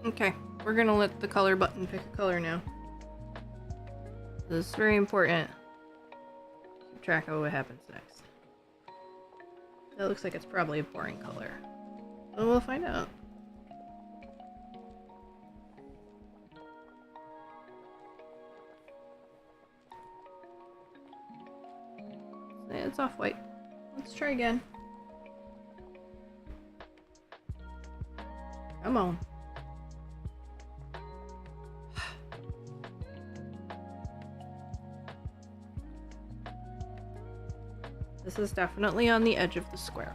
Okay, we're gonna let the color button pick a color now. This is very important. Keep track of what happens next. That looks like it's probably a boring color. But we'll find out. It's off-white. Let's try again. Come on. This is definitely on the edge of the square.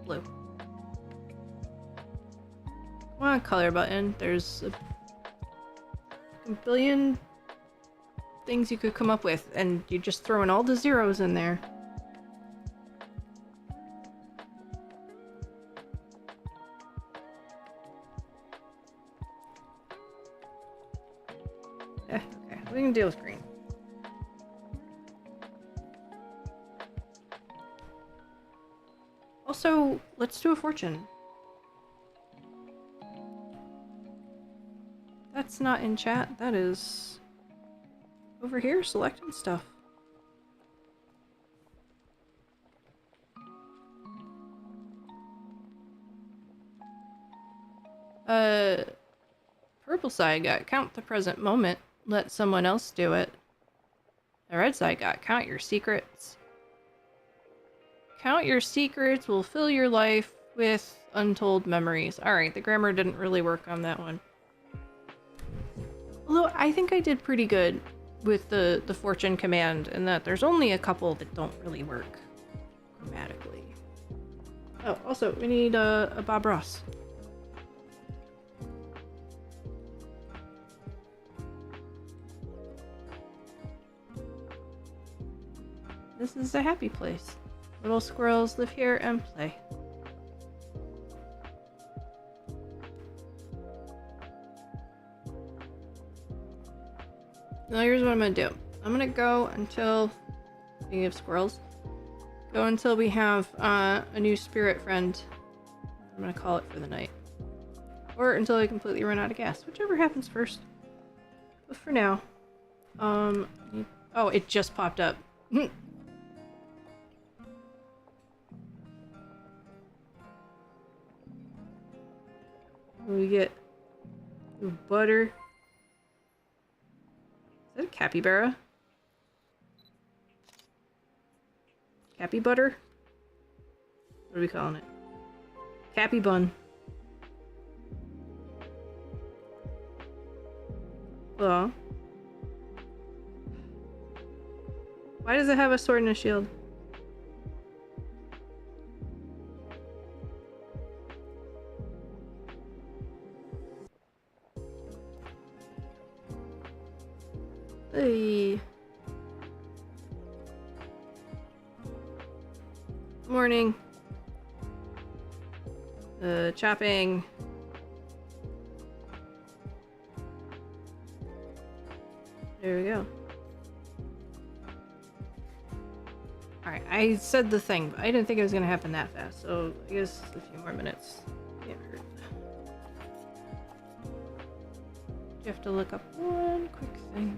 Blue. Come on, color button. There's a billion things you could come up with, and you're just throwing all the zeros in there. Okay, we can deal with green. Also, let's do a fortune. That's not in chat, that is over here selecting stuff. Purple side got count the present moment, let someone else do it. The red side got count your secrets. Count your secrets will fill your life with untold memories. Alright, the grammar didn't really work on that one. Although, I think I did pretty good. with the fortune command, and that there's only a couple that don't really work grammatically. Oh, also, we need a Bob Ross. This is a happy place. Little squirrels live here and play. Now here's what I'm gonna do. I'm gonna go until, speaking of squirrels, go until we have a new spirit friend. I'm gonna call it for the night. Or until I completely run out of gas, whichever happens first. But for now, oh, it just popped up. We get butter. Is that a capybara? Cappy butter? What are we calling it? Cappy bun. Hello? Why does it have a sword and a shield? Hey. Morning. Chopping. There we go. Alright, I said the thing, but I didn't think it was gonna happen that fast, so I guess a few more minutes can't hurt. You have to look up one quick thing.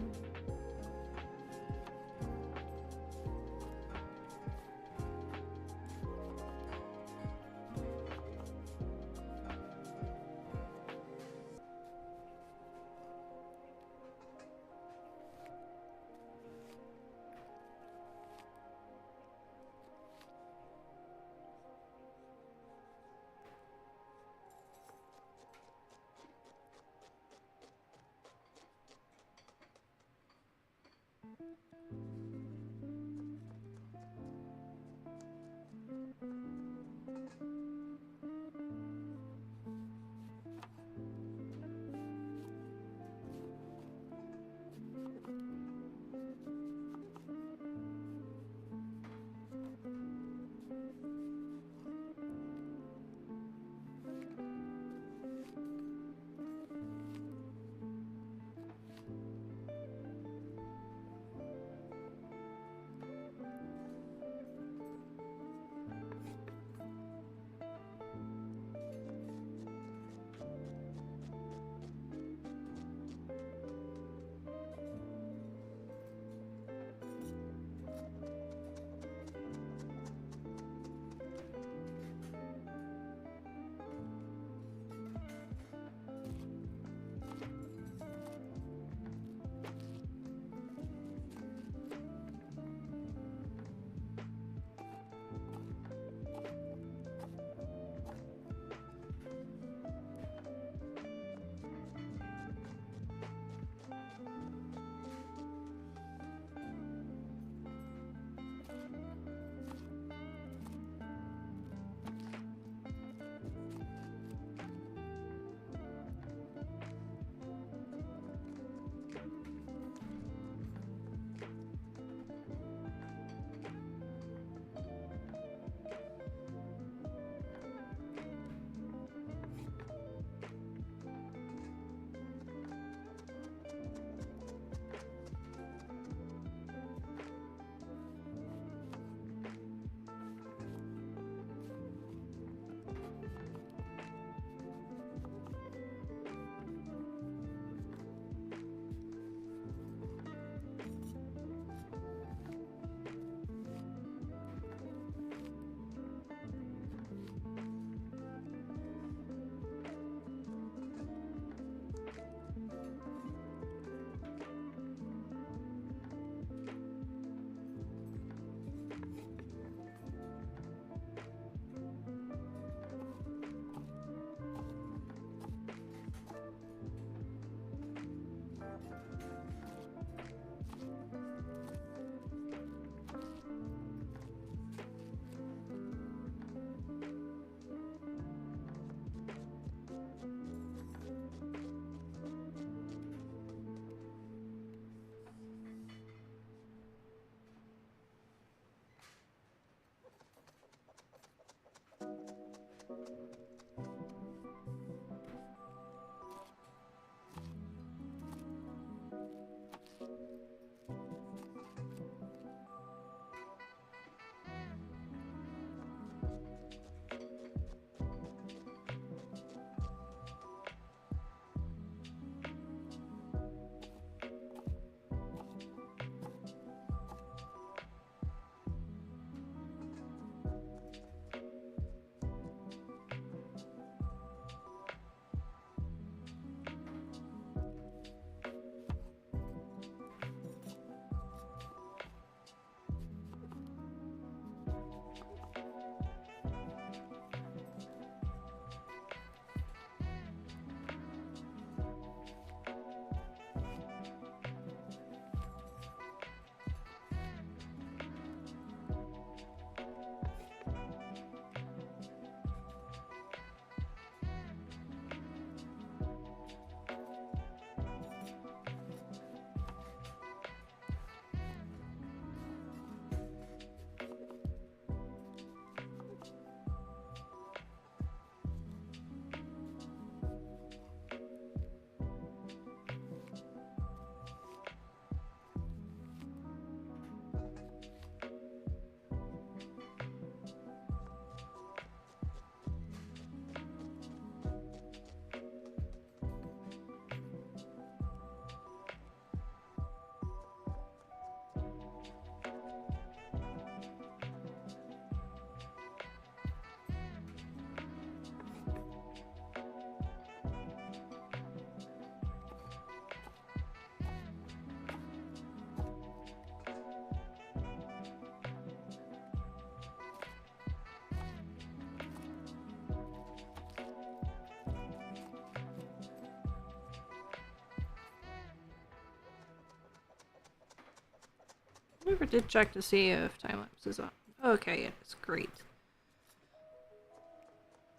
Never did check to see if time lapse is on. Okay, it is great.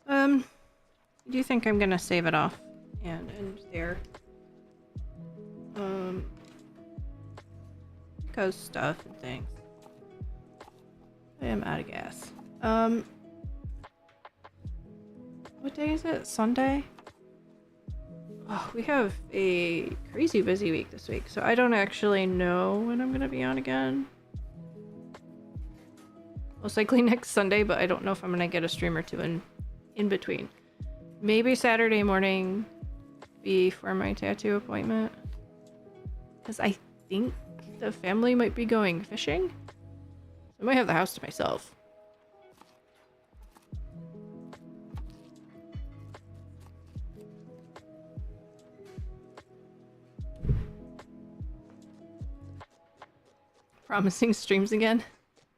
I do think I'm gonna save it off and end there. Because stuff and things. I am out of gas. What day is it? Sunday? Oh, we have a crazy busy week this week, so I don't actually know when I'm gonna be on again. Most likely next Sunday, but I don't know if I'm gonna get a stream or two in between. Maybe Saturday morning before my tattoo appointment. Because I think the family might be going fishing. I might have the house to myself. Promising streams again?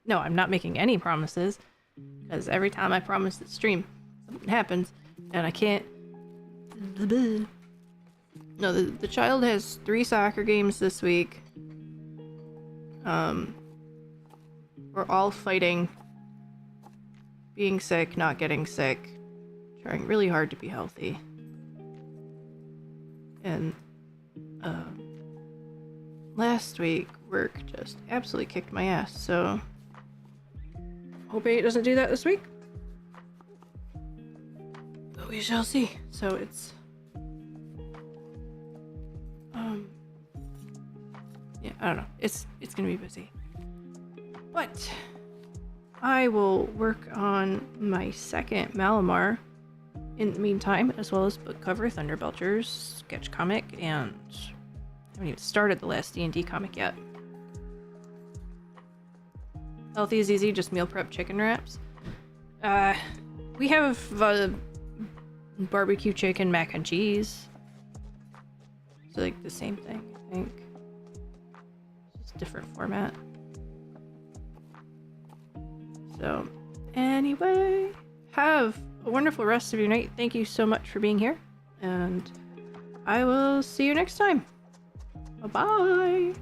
No, I'm not making any promises. Because every time I promise to stream, something happens. And I can't... No, the child has 3 soccer games this week. We're all fighting. Being sick, not getting sick. Trying really hard to be healthy. And, last week, work just absolutely kicked my ass, so... Hoping it doesn't do that this week. But we shall see. So it's... yeah, I don't know. It's gonna be busy. But... I will work on my second Malamar in the meantime, as well as book cover, Thunderbelchers, sketch comic, and... I haven't even started the last D&D comic yet. Healthy is easy, just meal prep chicken wraps. We have barbecue chicken mac and cheese. So like the same thing, I think. Just a different format. So, anyway, have a wonderful rest of your night. Thank you so much for being here, and I will see you next time. Bye-bye!